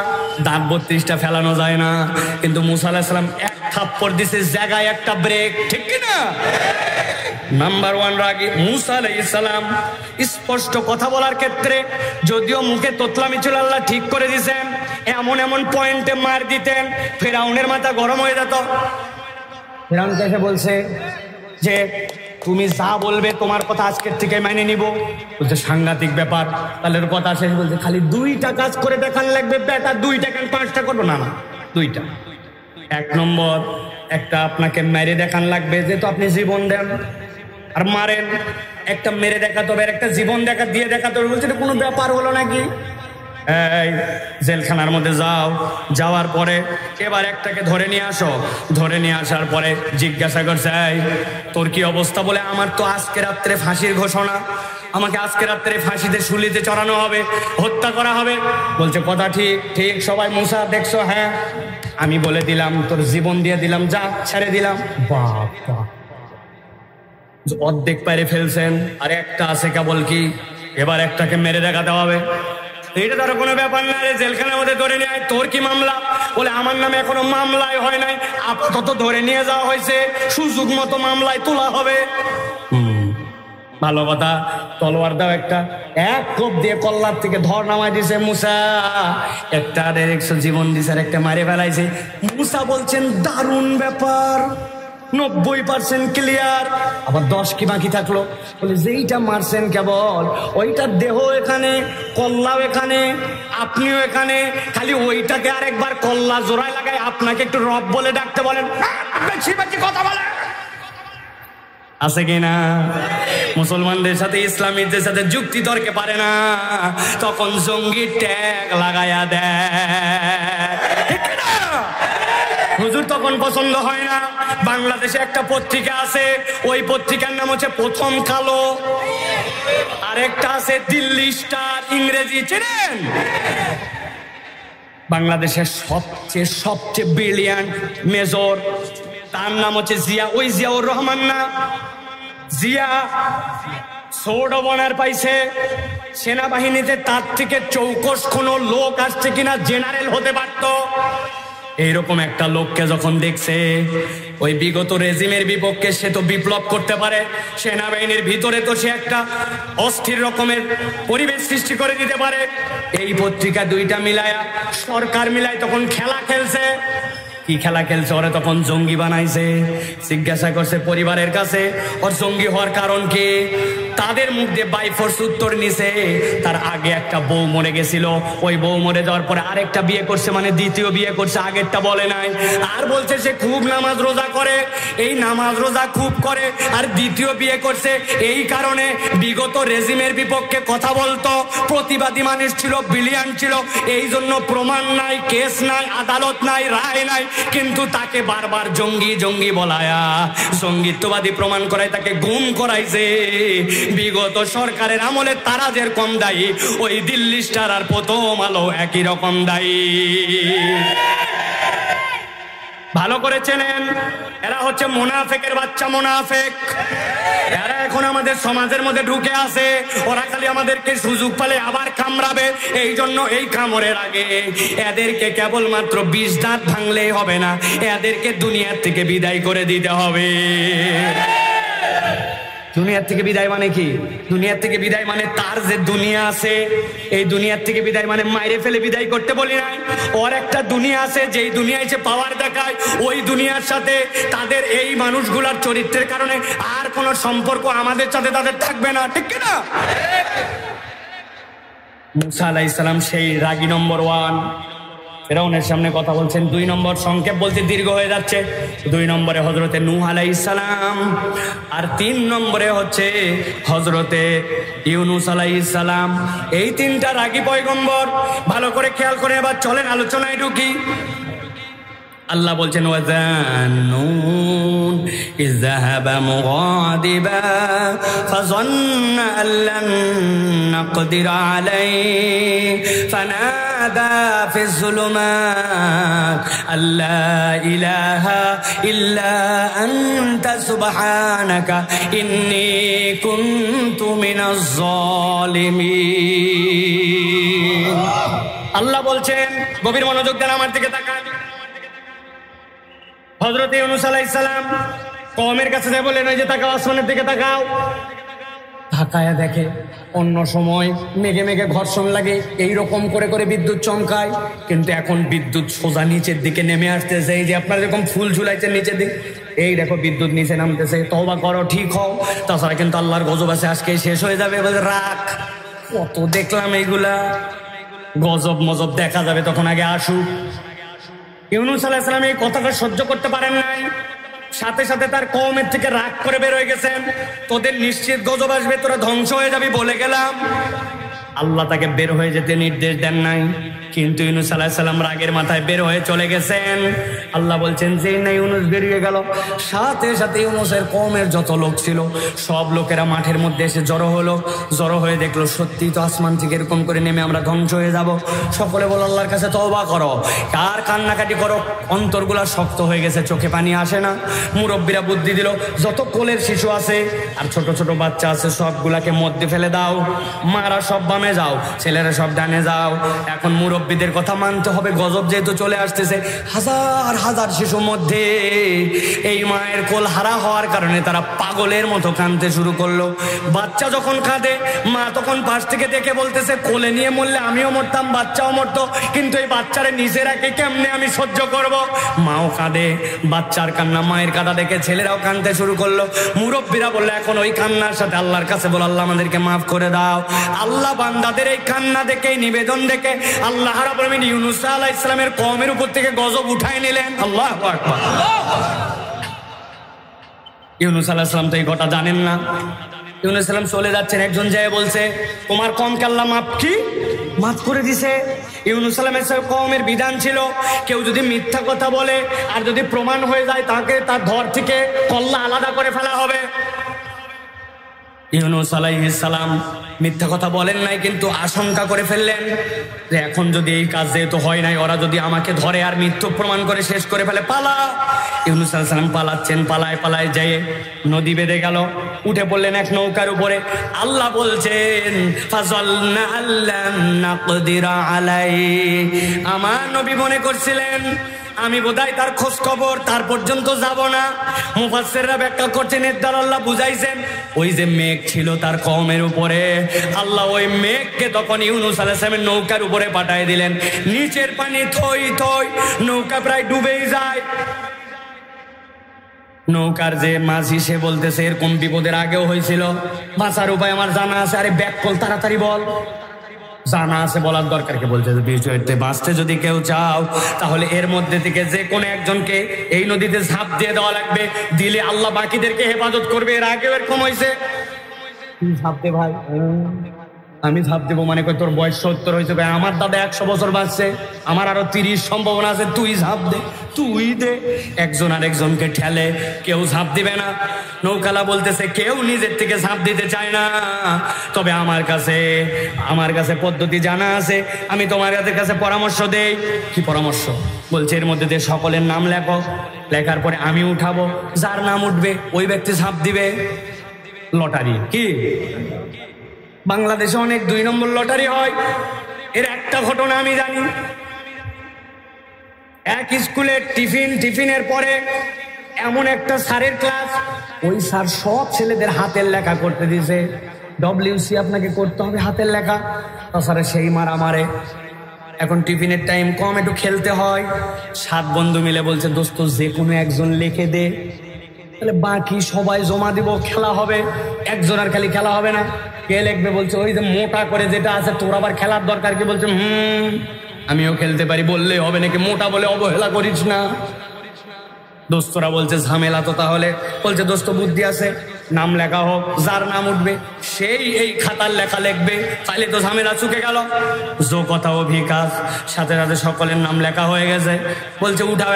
দাঁত 32টা ফেলানো যায় না, কিন্তু মুসা আলাইহিস সালাম 1 থাপ্পড় দিছে, জায়গায় একটা ব্রেক, ঠিক কিনা? নাম্বার 1 রাগী মুসা আলাইহিস সালাম। স্পষ্ট কথা বলার ক্ষেত্রে যদিও মুখে তোতলামি ছিল, আল্লাহ ঠিক করে দিয়েছেন, এমন এমন পয়েন্টে মার দিতেন ফেরাউনের মাথা গরম হয়ে যেত। ফেরাউন এসে বলছে যে তুমি যা বলবে তোমার কথা আজকের থেকে মেনে নিব। বলছে সাংঘাতিক ব্যাপার। তাহলে কথা শেষ। বলছে খালি 2টা কাজ করে দেখান লাগবে বেটা, 2টা কেন 5টা করবো? না, 2টা। 1 নম্বর, একটা আপনাকে মেরে দেখান লাগবে, যেহেতু আপনি জীবন দেন আর মারেন, একটা মেরে দেখাতে হবে, একটা জীবন দিয়ে দেখাতে হবে। বলছে কোনো ব্যাপার হলো নাকি? এই জেলখানার মধ্যে যাওয়ার পরে এবার একটাকে ধরে নিয়ে আসো। ধরে নিয়ে আসার পরে জিজ্ঞাসা করছে এই তোর কি অবস্থা? বলে আমার তো আজকে রাত্রে ফাঁসির ঘোষণা, আমাকে আজকে রাত্রে ফাঁসিতে শুলিতে চড়ানো হবে, হত্যা করা হবে। বলছে কথা ঠিক সবাই। মুসা দেখছো? হ্যাঁ। আমি বলে দিলাম, তোর জীবন দিয়ে দিলাম, যা ছেড়ে দিলাম। বাবা, অর্ধেক পারে ফেলছেন, আর একটা আছে কেবল কি, এবার একটাকে মেরে দেখাতে হবে। এটা ধরো কোনো ব্যাপার না, রে জেলখানার মধ্যে ধরে নিয়ে আয়। তোর কি মামলা? বলে আমার নামে এখনো মামলাই হয় নাই, আপাতত ধরে নিয়ে যাওয়া হয়েছে, সুযোগ মতো মামলায় তোলা হবে। ভালো কথা, তলোয়ার দাও একটা। 1 কোপ দিয়ে কল্লার থেকে ধর নামাই দিছে মুসা। একটা জীবন দিছে, আর একটা মারে ফেলাইছে। মুসা বলছেন দারুণ ব্যাপার, 90% ক্লিয়ার, আবার 10 কি বাকি থাকলো। বলে যেইটা মারছেন কেবল ওইটার দেহ এখানে, কল্লাও এখানে, আপনিও এখানে, খালি ওইটাকে আরেকবার কল্লা জোড়ায় লাগায় আপনাকে একটু রব বলে ডাকতে বলেন, বেশি কথা বলে। আছে কিনা? মুসলমানদের সাথে ইসলামীদের সাথে যুক্তি তর্কে পারে না, তখন জঙ্গি ট্যাগ লাগায়া দেয়। হুজুর তখন পছন্দ হয় না। বাংলাদেশে একটা পত্রিকা আছে, ওই পত্রিকার নাম হচ্ছে প্রথম কালো, আরেকটা আছে দিল্লি স্টার, ইংরেজি চেনেন? বাংলাদেশের সবচেয়ে ব্রিলিয়ান্ট মেজর, তার নাম হচ্ছে জিয়া। ওই জিয়াউর রহমান না, জিয়া ছোট বনার পাইছে সেনাবাহিনীতে, তার থেকে চৌকস কোন লোক আসছে কিনা জেনারেল হতে পারত। এইরকম একটা লোককে যখন দেখছে, ওই বিগত রেজিমের বিপক্ষে সে তো বিপ্লব করতে পারে, সেনাবাহিনীর ভিতরে তো সে একটা অস্থির রকমের পরিবেশ সৃষ্টি করে দিতে পারে। এই পত্রিকা দুইটা মিলায়া সরকার মিলায় তখন খেলা খেলছে। কি খেলা খেলছে? ওরা তখন জঙ্গি বানাইছে। জিজ্ঞাসা করছে পরিবারের কাছে ওর জঙ্গি হওয়ার কারণ কি? তাদের মুখ দিয়ে বাই ফোর্স উত্তর নিছে, তার আগে একটা বউ মরে গেছিল, ওই বউ মরে যাওয়ার পরে আরেকটা বিয়ে করছে, মানে দ্বিতীয় বিয়ে করছে, আগেরটা বলে নাই। আর বলছে সে খুব নামাজ রোজা করে, এই নামাজ রোজা খুব করে, আর দ্বিতীয় বিয়ে করছে। এই কারণে বিগত রেজিমের বিপক্ষে কথা বলতো, প্রতিবাদী মানুষ ছিল, ব্রিলিয়ান্ট ছিল। এই জন্য প্রমাণ নাই, কেস নাই, আদালত নাই, রায় নাই, কিন্তু তাকে বারবার জঙ্গি জঙ্গি বলায়া জঙ্গিত্ববাদী প্রমাণ করায় তাকে গুম করাইছে। বিগত সরকারের আমলে তারা যেরকম দায়ী, ওই দিল্লি স্টার আর প্রথম আলো একই রকম দায়ী। ভালো করে চেনেন, এরা হচ্ছে মুনাফেকের বাচ্চা, মুনাফেক। এরা এখন আমাদের সমাজের মধ্যে ঢুকে আছে, ওরা খালি আমাদেরকে সুযোগ পেলে আবার কামড়াবে। এই জন্য এই কামড়ের আগে এদেরকে কেবলমাত্র 20 দাঁত ভাঙলেই হবে না, এদেরকে দুনিয়ার থেকে বিদায় করে দিতে হবে। দুনিয়ার থেকে বিদায় মানে কি? দুনিয়ার থেকে বিদায় মানে তার যে দুনিয়া আছে, এই দুনিয়ার থেকে বিদায় মানে মাইরে ফেলে বিদায় করতে বলি নাই। ওর একটা দুনিয়া আছে, যেই দুনিয়ায় সে পাওয়ার দেখায়, ওই দুনিয়ার সাথে তাদের এই মানুষগুলার চরিত্রের কারণে আর কোনো সম্পর্ক আমাদের সাথে তাদের থাকবে না, ঠিক কিনা? মুসা আলাইহিস সালাম সেই রাগী নম্বর 1, ফেরাউনের সামনে কথা বলছেন। 2 নম্বর, সংক্ষেপ বলতে দীর্ঘ হয়ে যাচ্ছে, 2 নম্বরে হযরতে নূহ আলাইহিস সালাম, আর 3 নম্বরে হচ্ছে হযরতে ইউনূস আলাইহিস সালাম। এই 3টা রাগী পয়গম্বর। ভালো করে খেয়াল করে এবার চলেন আলোচনায় ঢুকি। আল্লাহ বলছেন ওয়াজান্নুন ইয যাহাবা মুগাদিবা ফাযান্না আল্লান নাকদির আলাইহি ফানাদা ফিজ যুলুমাত আল্লা ইলাহা ইল্লা আনতা সুবহানাকা ইন্নী কুনতু মিনাজ জালিমিন। আল্লাহ বলছেন, গভীর মনোযোগ দেন, আমার দিকে তাকান। হযরত ইউনূস আলাইহিস সালাম কওমের কাছে যায়, বলেন ওই যে তাকাও, আসমানের দিকে তাকাও। তাকায়া দেখে অন্য সময় মেঘে মেঘে ঘর্ষণ লাগে, এইরকম করে করে বিদ্যুৎ চমকায়, কিন্তু এখন বিদ্যুৎ সোজা নিচের দিকে নেমে আসতেছে। এই যে আপনারা এরকম ফুল ঝুলাইছেন নিচের দিকে, এই দেখো বিদ্যুৎ নিচে নামতেছে। তওবা করো, ঠিক হও, তাছাড়া কিন্তু আল্লাহর গজব আছে, আজকে শেষ হয়ে যাবে। রাখ, কত দেখলাম এইগুলা, গজব মজব দেখা যাবে তখন, আগে আসুক। ইউনূস আলাইহিস সালাম এই কথাটা সহ্য করতে পারেন নাই, সাথে সাথে তার কওমের থেকে রাগ করে বের হয়ে গেছেন। তোদের নিশ্চিত গজব আসবে, তোরা ধ্বংস হয়ে যাবি বলে গেলাম। আল্লাহ তাকে বের হয়ে যেতে নির্দেশ দেন নাই, কিন্তু ইউনূস আলাইহিস সালাম রাগের মাথায় বের হয়ে চলে গেছেন। আল্লাহ বলছেন যে না, ইউনূস বেরিয়ে গেল, সাথে সাথে ইউনূসের কওমের যত লোক ছিল সব লোকেরা মাঠের মধ্যে এসে জড়ো হলো। জড়ো হয়ে দেখলো সত্যি তো আসমান থেকে এরকম করে নেমে আমরা ধ্বংস হয়ে যাব। সকলে বলো আল্লাহর কাছে তওবা করো, কার কান্নাকাটি করো, অন্তরগুলা শক্ত হয়ে গেছে, চোখে পানি আসে না। মুরব্বীরা বুদ্ধি দিল, যত কোলের শিশু আছে আর ছোট ছোট বাচ্চা আছে সবগুলাকে মধ্যে ফেলে দাও, মারা সব বামে যাও, ছেলেরা সব ডানে যাও। এখন মুরব্বীদের কথা মানতে হবে, গজব যেহেতু চলে আসতেছে। হাজার হাজার শিশুর মধ্যে এই মায়ের কোল হারা হওয়ার কারণে তারা পাগলের মতো কাঁদতে শুরু করলো। বাচ্চা যখন কাঁদে, মা তখন পাশ থেকে দেখে বলতেছে কোলে নিয়ে মরলে আমিও মরতাম, বাচ্চাও মরতো, কিন্তু এই বাচ্চারে নিজে রাখে কেমনে আমি সহ্য করব। মাও কাঁদে, বাচ্চার কান্না, মায়ের কাঁদা দেখে ছেলেরাও কাঁদতে শুরু করলো। মুরব্বীরা বললো এখন ওই কান্নার সাথে আল্লাহর কাছে বলো, আল্লাহ আমাদেরকে মাফ করে দাও। আল্লাহ বান্দাদের এই কান্না দেখে, নিবেদন দেখে আল্লাহ রাব্বুল আলামিন ইউনূস আলাইহিস সালামের কওমের উপর থেকে গজব উঠায় নিলেন। আল্লাহু আকবার। ইউনূস আলাইহিস সালাম তো এই কথা জানেন না, ইউনূস সালাম চলে যাচ্ছেন, একজন যায় বলছে তোমার কওমকে আল্লাহ মাফ করে দিছে। ইউনূস সালামের কওমের বিধান ছিল কেউ যদি মিথ্যা কথা বলে আর যদি প্রমাণ হয়ে যায় তাকে তার ধর থেকে কল্লা আলাদা করে ফেলা হবে। ইউনূস আলাইহিস সালাম মিথ্যা কথা বলেন নাই, কিন্তু আশঙ্কা করে ফেললেন যে এখন যদি এই কাজ যেহেতু হয় নাই, ওরা যদি আমাকে ধরে আর মিথ্যা প্রমাণ করে শেষ করে ফেলে, পালা। ইউনূস আলাইহিস সালাম পালাচ্ছেন, পালায় যেয়ে নদী বেঁধে গেল, উঠে পড়লেন এক নৌকার উপরে। আল্লাহ বলছেন ফাযাল্না আল্লাম নাকদিরা আলাইহি, আমার নবী মনে করছিলেন আমি বোধহয় তার খোঁজ খবর তার পর্যন্ত যাব না। মুফাসসিররা ব্যাখ্যা করছেন এর দ্বারা আল্লাহ বুঝাইছেন ওই যে মেঘ ছিল তার কওমের উপরে, আল্লাহ ওই মেঘকে তখন ইউনূস আলাইহিস সালামের নৌকার উপরে পাঠিয়ে দিলেন। নিচের পানি থই নৌকা প্রায় ডুবেই যায়। নৌকার যে মাঝি সে বলতেছে এরকম বিপদের আগেও হয়েছিল, বাঁচার উপায় আমার জানা আছে। আরে ব্যাক কল, তাড়াতাড়ি বল। জানা আছে বলার দরকার কি? বলছে বিষয়তে বাঁচতে যদি কেউ চাও তাহলে এর মধ্যে থেকে যে কোনো একজনকে এই নদীতে ঝাঁপ দিয়ে দেওয়া লাগবে, দিলে আল্লাহ বাকিদেরকে হেফাজত করবে। এর আগেও এরকম হয়েছে। ঝাঁপ দে ভাই। আমি ঝাঁপ দেবো মানে কই তোর বয়স 70 হয়েছে ভাই, আমার দাদা 100 বছর বাঁচছে, আমার আরো 30 সম্ভাবনা আছে, তুই ঝাঁপ দে, তুই দে। একজন আরেকজনকে ঠেলে, কেউ ঝাঁপ দিবে না। নৌকালা বলতেছে কেউ নিজের থেকে ঝাঁপ দিতে চায় না, তবে আমার কাছে পদ্ধতি জানা আছে, আমি তোমার কাছে পরামর্শ দেই। কি পরামর্শ? বলছে এর মধ্যে দিয়ে সকলের নাম লেখো, লেখার পরে আমি উঠাবো, যার নাম উঠবে ওই ব্যক্তি ঝাঁপ দিবে। লটারি। কি বাংলাদেশে অনেক 2 নম্বর লটারি হয়। এর একটা ঘটনা আমি জানি। এক স্কুলে টিফিনের পরে এমন একটা স্যারের ক্লাস, ওই স্যার সব ছেলেদের হাতের লেখা করতে দিয়েছে। WC আপনাকে করতে হবে হাতের লেখা, তাছাড়া সেই মারে। এখন টিফিনের টাইম কম, একটু খেলতে হয়। 7 বন্ধু মিলে বলছে দোস্ত যে কোনো একজন লিখে দে, তাহলে বাকি সবাই জমা দিব, খেলা হবে। একজন আর খালি খেলা হবে না, কে লিখবে? বলছে ওই যে মোটা করে যেটা আছে, তোর আবার খেলার দরকার কি? বলছে আমিও খেলতে পারি, বললেই হবে নাকি? মোটা বলে অবহেলা করিস না। দোস্তরা বলছে ঝামেলা তো তাহলে। বলছে দোস্ত বুদ্ধি আছে, নাম লেখা হোক, যার নাম উঠবে সেই এই খাতার লেখা লিখবে, তাহলে তো ঝামেলা চুকে গেল। জো কথা ও ভিকাজ, সাথে সাথে সকলের নাম লেখা হয়ে গেছে। বলছে উঠাও।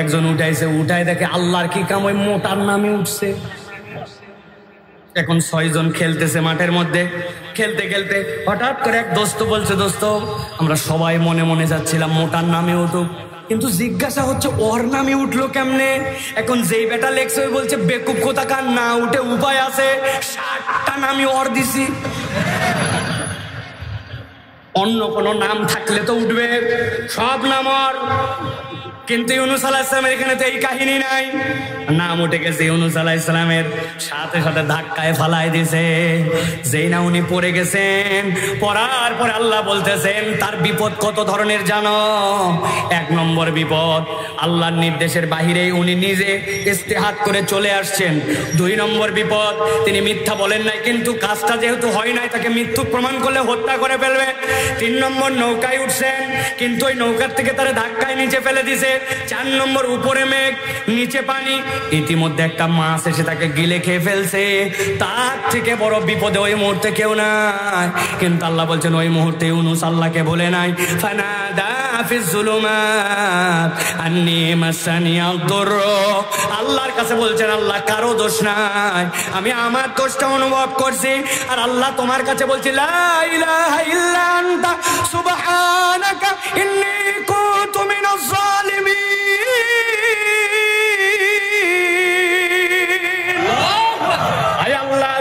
একজন উঠাইছে, উঠাই দেখে আল্লাহর কি কাম, ওই মোটার নামে উঠছে। এখন 6 জন খেলতেছে মাঠের মধ্যে। খেলতে হঠাৎ করে এক দোস্ত বলছে দোস্ত আমরা সবাই মনে মনে যাচ্ছিলাম মোটার নামে উঠুক, কিন্তু জিজ্ঞাসা হচ্ছে ওর নামে উঠলো কেমনে? এখন যেই বেটা লেখছে ওই বলছে বেকুব কোথাকার, না উঠে উপায় আছে, 60টা নামই ওর দিছি। অন্য কোনো নাম থাকলে তো উঠবে, সব নাম ওর। কিন্তু ইউনূস আলাইহিস সালামের এখানে তো এই কাহিনী নাই। নাম উঠে গেছে ইউনূস আলাইহিস সালামের, সাথে সাথে ধাক্কায় ফালাই দিছে। যেই না উনি পড়ে গেছেন, পড়ার পরে আল্লাহ বলতেছেন তার বিপদ কত ধরনের জানো? 1 নম্বর বিপদ, আল্লাহর নির্দেশের বাহিরেই উনি নিজে ইস্তেহাদ করে চলে আসছেন। 2 নম্বর বিপদ, তিনি মিথ্যা বলেন নাই, কিন্তু কাজটা যেহেতু হয় নাই তাকে মৃত্যু প্রমাণ করলে হত্যা করে ফেলবে। 3 নম্বর, নৌকায় উঠছেন কিন্তু ওই নৌকার থেকে তারা ধাক্কায় নিচে ফেলে দিছে। 4 নম্বর, উপরে মেঘ নিচে পানি, ইতিমধ্যে একটা মাছ এসে তাকে গিলে খেয়ে ফেলছে। তার থেকে বড় বিপদে ওই মুহূর্তে কেউ নাই, কিন্তু আল্লাহ বলছেন ওই মুহূর্তে ইউনূস আল্লাহকে বলে নাই। ফানাদা ফিজ যুলুমাত আন্নী মাসানিয়াদ দুরর, আল্লাহর কাছে বলছেন আল্লাহ কারো দোষ নাই, আমি আমার দোষটা অনুভব করছি। আর আল্লাহ তোমার কাছে বলছে লা ইলাহা ইল্লা আনতা সুবহানাকা ইন্নী কুনতু মিনাজ জালিমিন।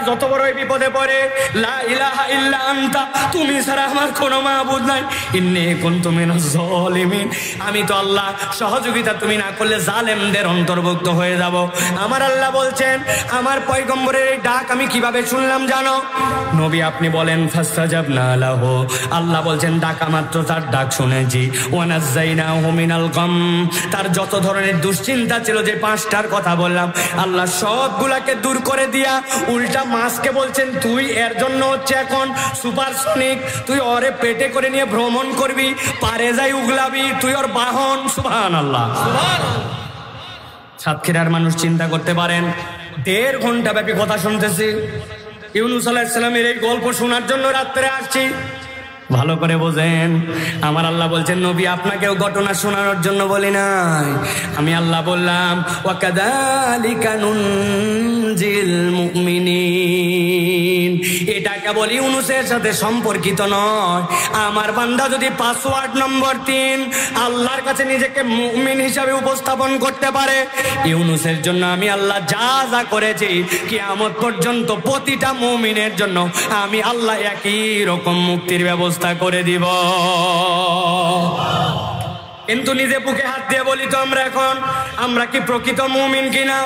যত বড় বিপদে পড়ে লা ইলাহা ইল্লা আনতা, তুমি ছাড়া আমার কোনো মাবুদ নাই, ইন্নী কুনতু মিনাজ জালিমিন, আমি তো আল্লাহ সহযোগিতা তুমি না করলে জালেমদের অন্তর্ভুক্ত হয়ে যাব। আমার আল্লাহ বলছেন আমার পয়গম্বরের এই ডাক আমি কিভাবে শুনলাম জানো? নবী আপনি বলেন ফাসতাজাবনা লাহু, আল্লাহ বলছেন ডাকা মাত্র তার ডাক শুনেছি। ওয়া নাযাইনাহু মিনাল গাম, তার যত ধরনের দুশ্চিন্তা ছিল, যে 5টার কথা বললাম, আল্লাহ সবগুলাকে দূর করে দিয়া উল্টা মাছকে বলছেন তুই এর জন্য হচ্ছে এখন সুপারসনিক, তুই ওরে পেটে করে নিয়ে ভ্রমণ করবি, পারে যাই উগলাবি, তুই ওর বাহন। সুবহানাল্লাহ। সাতক্ষীরার মানুষ চিন্তা করতে পারেন 1.5 ঘন্টা ব্যাপী কথা শুনতেছি। ইউনূস আলাইহিস সালামের এই গল্প শোনার জন্য রাত্রে আসছি। ভালো করে বোঝেন, আমার আল্লাহ বলছেন নবী আপনাকেও ঘটনা শোনানোর জন্য বলি নাই, আমি আল্লাহ বললাম ওয়াকাযালিকা নুনজিল মুমিনিন। এটা কেবল ইউনূসের সাথে সম্পর্কিত নয়। আমার বান্দা যদি পাসওয়ার্ড নম্বর 3 আল্লাহর কাছে নিজেকে মুমিন হিসাবে উপস্থাপন করতে পারে, ইউনূসের জন্য আমি আল্লাহ যা যা করেছি কিয়ামত পর্যন্ত প্রতিটা মুমিনের জন্য আমি আল্লাহ একই রকম মুক্তির ব্যবস্থা করে দিব। কিন্তু নিজে বুকে হাত দিয়ে বলি তো আমরা কি প্রকৃত মুমিন কিনা?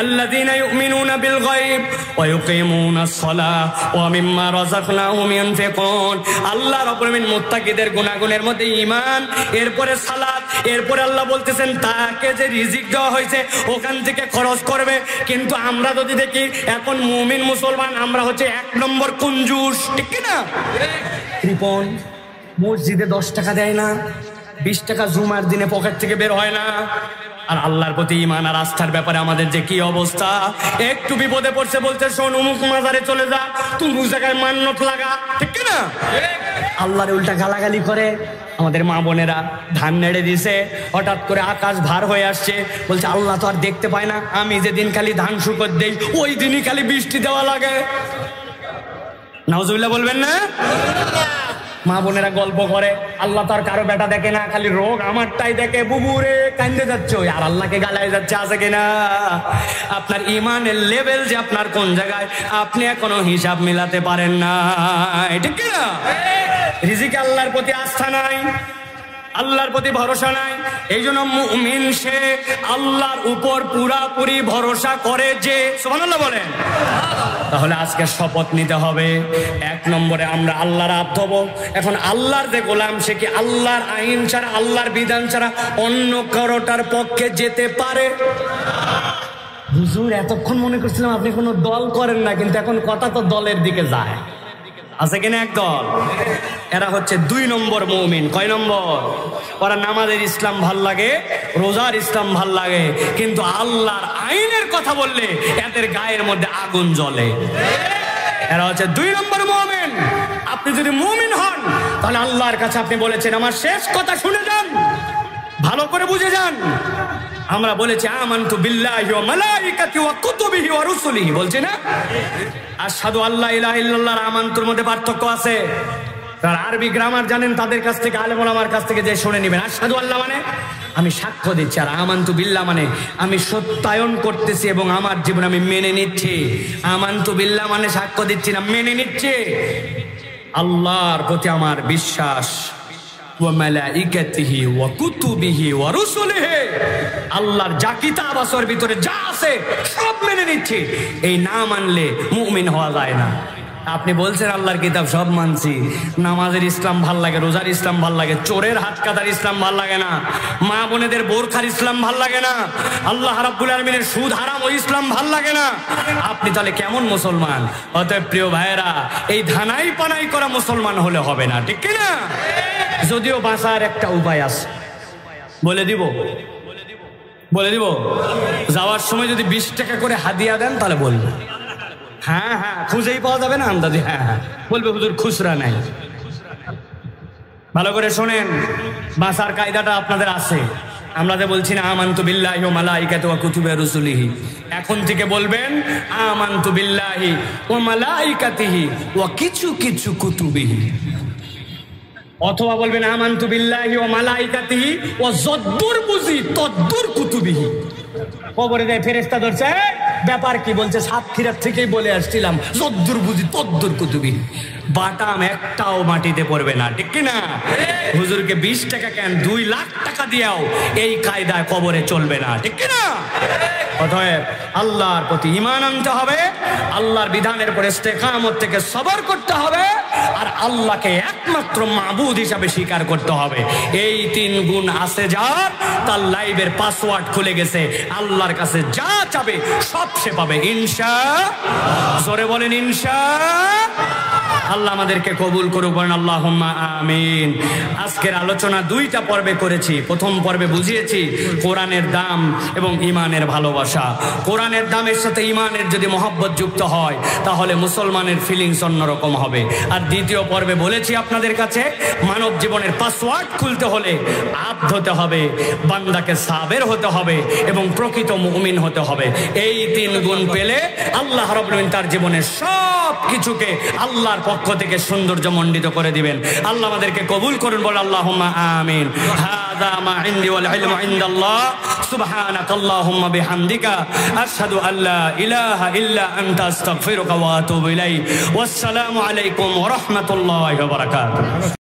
আল্লাযীনা ইউমিনুনা বিল গায়ব ওয়া ইউকিমুনাস সালাহ ওয়া মিম্মা রাযাকনাহুম ইউনফিকুন। আল্লাহ রাব্বুল আলামিন মুত্তাকিদের গুনাহগুনের মধ্যে ঈমান, এরপরে সালাত, এরপরে আল্লাহ বলতেছেন তাকে যে রিজিক দেওয়া হয়েছে ওখান থেকে খরচ করবে। কিন্তু আমরা যদি দেখি এখন মুমিন মুসলমান আমরা হচ্ছে 1 নম্বর কঞ্জুস, ঠিক কি না? কৃপণ, মসজিদে 10 টাকা দেয় না, 20 টাকা জুমার দিনে পকেট থেকে বের হয় না। আর আল্লাহর প্রতি ঈমান আর আস্থার ব্যাপারে আমাদের যে কি অবস্থা, একটু বিপদে পড়ছে বলছে শোন অমুক মাজারে চলে যা, তুই অমুক জায়গায় মান্নত লাগা, ঠিক কি না? আল্লাহর উল্টা গালাগালি করে। আমাদের মা বোনেরা ধান নেড়ে দিছে, হঠাৎ করে আকাশ ভার হয়ে আসছে, বলছে আল্লাহ তো আর দেখতে পায় না, আমি যেদিন খালি ধান শুকর দেই ওই দিনই খালি বৃষ্টি দেওয়া লাগে। নাউজুবিল্লাহ বলবেন না? মা বোনেরা গল্প করে আল্লাহ তার কারো বেটা দেখে না, খালি রোগ আমারটাই দেখে, বুবুরে কান্দে যাচ্ছে ওই, আর আল্লাহকে গালায় যাচ্ছে। আছে কিনা? আপনার ইমানের লেভেল যে আপনার কোন জায়গায় আপনি এখনো হিসাব মিলাতে পারেন না, ঠিক কিনা? রিজিকে আল্লাহর প্রতি আস্থা নাই, আল্লাহর প্রতি ভরসা নাই। এই জন্য মুমিন সে আল্লাহর উপর পুরাপুরি ভরসা করে যে, সুবহানাল্লাহ বলেন। তাহলে আজকে শপথ নিতে হবে, 1 নম্বরে আমরা আল্লাহর আব্দ হব। এখন আল্লাহর যে গোলাম সে কি আল্লাহর আইন ছাড়া, আল্লাহর বিধান ছাড়া অন্য কারোটার পক্ষে যেতে পারে? হুজুর এতক্ষণ মনে করছিলাম আপনি কোনো দল করেন না, কিন্তু এখন কথা তো দলের দিকে যায়। আছে কিনা এক দল? এরা হচ্ছে 2 নম্বর মুমিন। কয় নম্বর? ওরা নামাজের ইসলাম ভাল লাগে, রোজার ইসলাম ভাল লাগে, কিন্তু আল্লাহর আইনের কথা বললে এদের গায়ের মধ্যে আগুন জ্বলে। এরা হচ্ছে 2 নম্বর মুমিন। আপনি যদি মুমিন হন তাহলে আল্লাহর কাছে আপনি বলেছেন আমার শেষ কথা শুনে যান, ভালো করে বুঝে যান। আমরা বলেছি আমানতু বিল্লাহি ওয়া মালাইকাতিহি ওয়া কুতুবিহি ওয়া রুসুলিহি, বলছি না? আশহাদু আল্লা ইলাহা ইল্লাল্লাহ আর আমানতুর মধ্যে পার্থক্য আছে। তার আরবি গ্রামার জানেন তাদের কাছ থেকে, আলেম ওলামার কাছ থেকে যে শুনে নেবেন। আশহাদু আল্লাহ মানে আমি সাক্ষ্য দিচ্ছি, আর আমানতু বিল্লাহ মানে আমি সত্যায়ন করতেছি এবং আমার জীবন আমি মেনে নিচ্ছি। আমানতু বিল্লাহ মানে সাক্ষ্য দিচ্ছি না, মেনে নিচ্ছি। আল্লাহর প্রতি আমার বিশ্বাস, ওয়া মালাইকাতিহি ওয়া কুতুবিহি ওয়া রুসুলিহি, আল্লাহর যা কিতাব আছে ওর ভিতরে যা আছে সব মেনে নিচ্ছি। এই না মানলে মুমিন হওয়া যায় না। আপনি বলছেন আল্লাহর কিতাব সব মানছি, নামাজের ইসলাম ভাল লাগে, রোজার ইসলাম ভাল লাগে, চোরের হাত কাটার ইসলাম ভাল লাগে না, মা বোনেদের বোরখার ইসলাম ভাল লাগে না, আল্লাহ রাব্বুল আলামিনের সুদ হারাম ওই ইসলাম ভাল লাগে না, আপনি তাহলে কেমন মুসলমান? অতএব প্রিয় ভাইয়েরা, এই ধানাই পানাই করা মুসলমান হলে হবে না, ঠিক কিনা? যদিও বাঁচার একটা উপায় আছে, বলে দিব যাওয়ার সময় যদি 20 টাকা করে হাদিয়া দেন তাহলে বলবো। হ্যাঁ হ্যাঁ, খুঁজেই পাওয়া যাবে না আন্দাজে। হ্যাঁ হ্যাঁ বলবে হুজুর খুচরা নাই। ভালো করে শোনেন, বাঁচার কায়দাটা আপনাদের আছে। আমরা যে বলছি না আমানতু বিল্লাহি ওয়া মালাইকাতিহি ওয়া কুতুবিহি ওয়া রুসুলিহি, এখন থেকে বলবেন আমানতু বিল্লাহি ওয়া মালাইকাতিহি ওয়া কিছু কিছু কুতুবিহি, অথবা বলবেন আমানতু বিল্লাহি ওয়া মালাইকাতিহি ওয়া যদ্দুর বুঝি তদ্দুর কুতুবিহি। কবরে যায় ফেরেশতা ধরছে, ব্যাপার কি? বলছে সাতক্ষীরার থেকেই বলে আসছিলাম, যদ্দুর বুঝি তদ্দুর কুতুবিহি। বাটাম একটাও মাটিতে পড়বে না, ঠিক কিনা? হুজুরকে 20 টাকা কেন, 2 লাখ টাকা দিয়াও এই কায়দায় কবরে চলবে না, ঠিক কিনা? অতএব আল্লাহর প্রতি ঈমান আনতে হবে, আল্লাহর বিধানের উপর ইস্তেকামত থেকে সবর করতে হবে, আর আল্লাহকে একমাত্র মাবুদ হিসাবে স্বীকার করতে হবে। এই 3 গুণ আছে যার, তার লাইভের পাসওয়ার্ড খুলে গেছে। আল্লাহর কাছে যা চাবে সব সে পাবে ইনশাআল্লাহ। জোরে বলেন ইনশাআল্লাহ। আল্লাহ আমাদেরকে কবুল করুক, আল্লাহুম্মা আমিন। আজকের আলোচনা দুইটা পর্বে করেছি। প্রথম পর্বে বুঝিয়েছি কোরআনের দাম এবং ইমানের ভালোবাসা। কোরআনের দামের সাথে ইমানের যদি মহব্বত যুক্ত হয় তাহলে মুসলমানের ফিলিংস অন্যরকম হবে। আর দ্বিতীয় পর্বে বলেছি আপনাদের কাছে মানব জীবনের পাসওয়ার্ড খুলতে হলে আব্দ হতে হবে, বান্দাকে সাবের হতে হবে এবং প্রকৃত মুমিন হতে হবে। এই তিন গুণ পেলে আল্লাহ রাব্বুল আলামিন তার জীবনের সব কিছুকে আল্লাহর পক্ষ থেকে সৌন্দর্যমণ্ডিত করে দিবেন। আল্লাহ আমাদেরকে কবুল করুন, বল আল্লাহুম্মা আমিন। হাযা মা ইনদি ওয়াল ইলমু ইনদাল্লাহ সুবহানাকাল্লাহুম্মা বিহামদিকা আশহাদু আল্লা ইলাহা ইল্লা আনতা আস্তাগফিরুকা ওয়া আতুবু ইলাইক। ওয়াসসালামু আলাইকুম ওয়া রাহমাতুল্লাহি ওয়া বারাকাতুহু।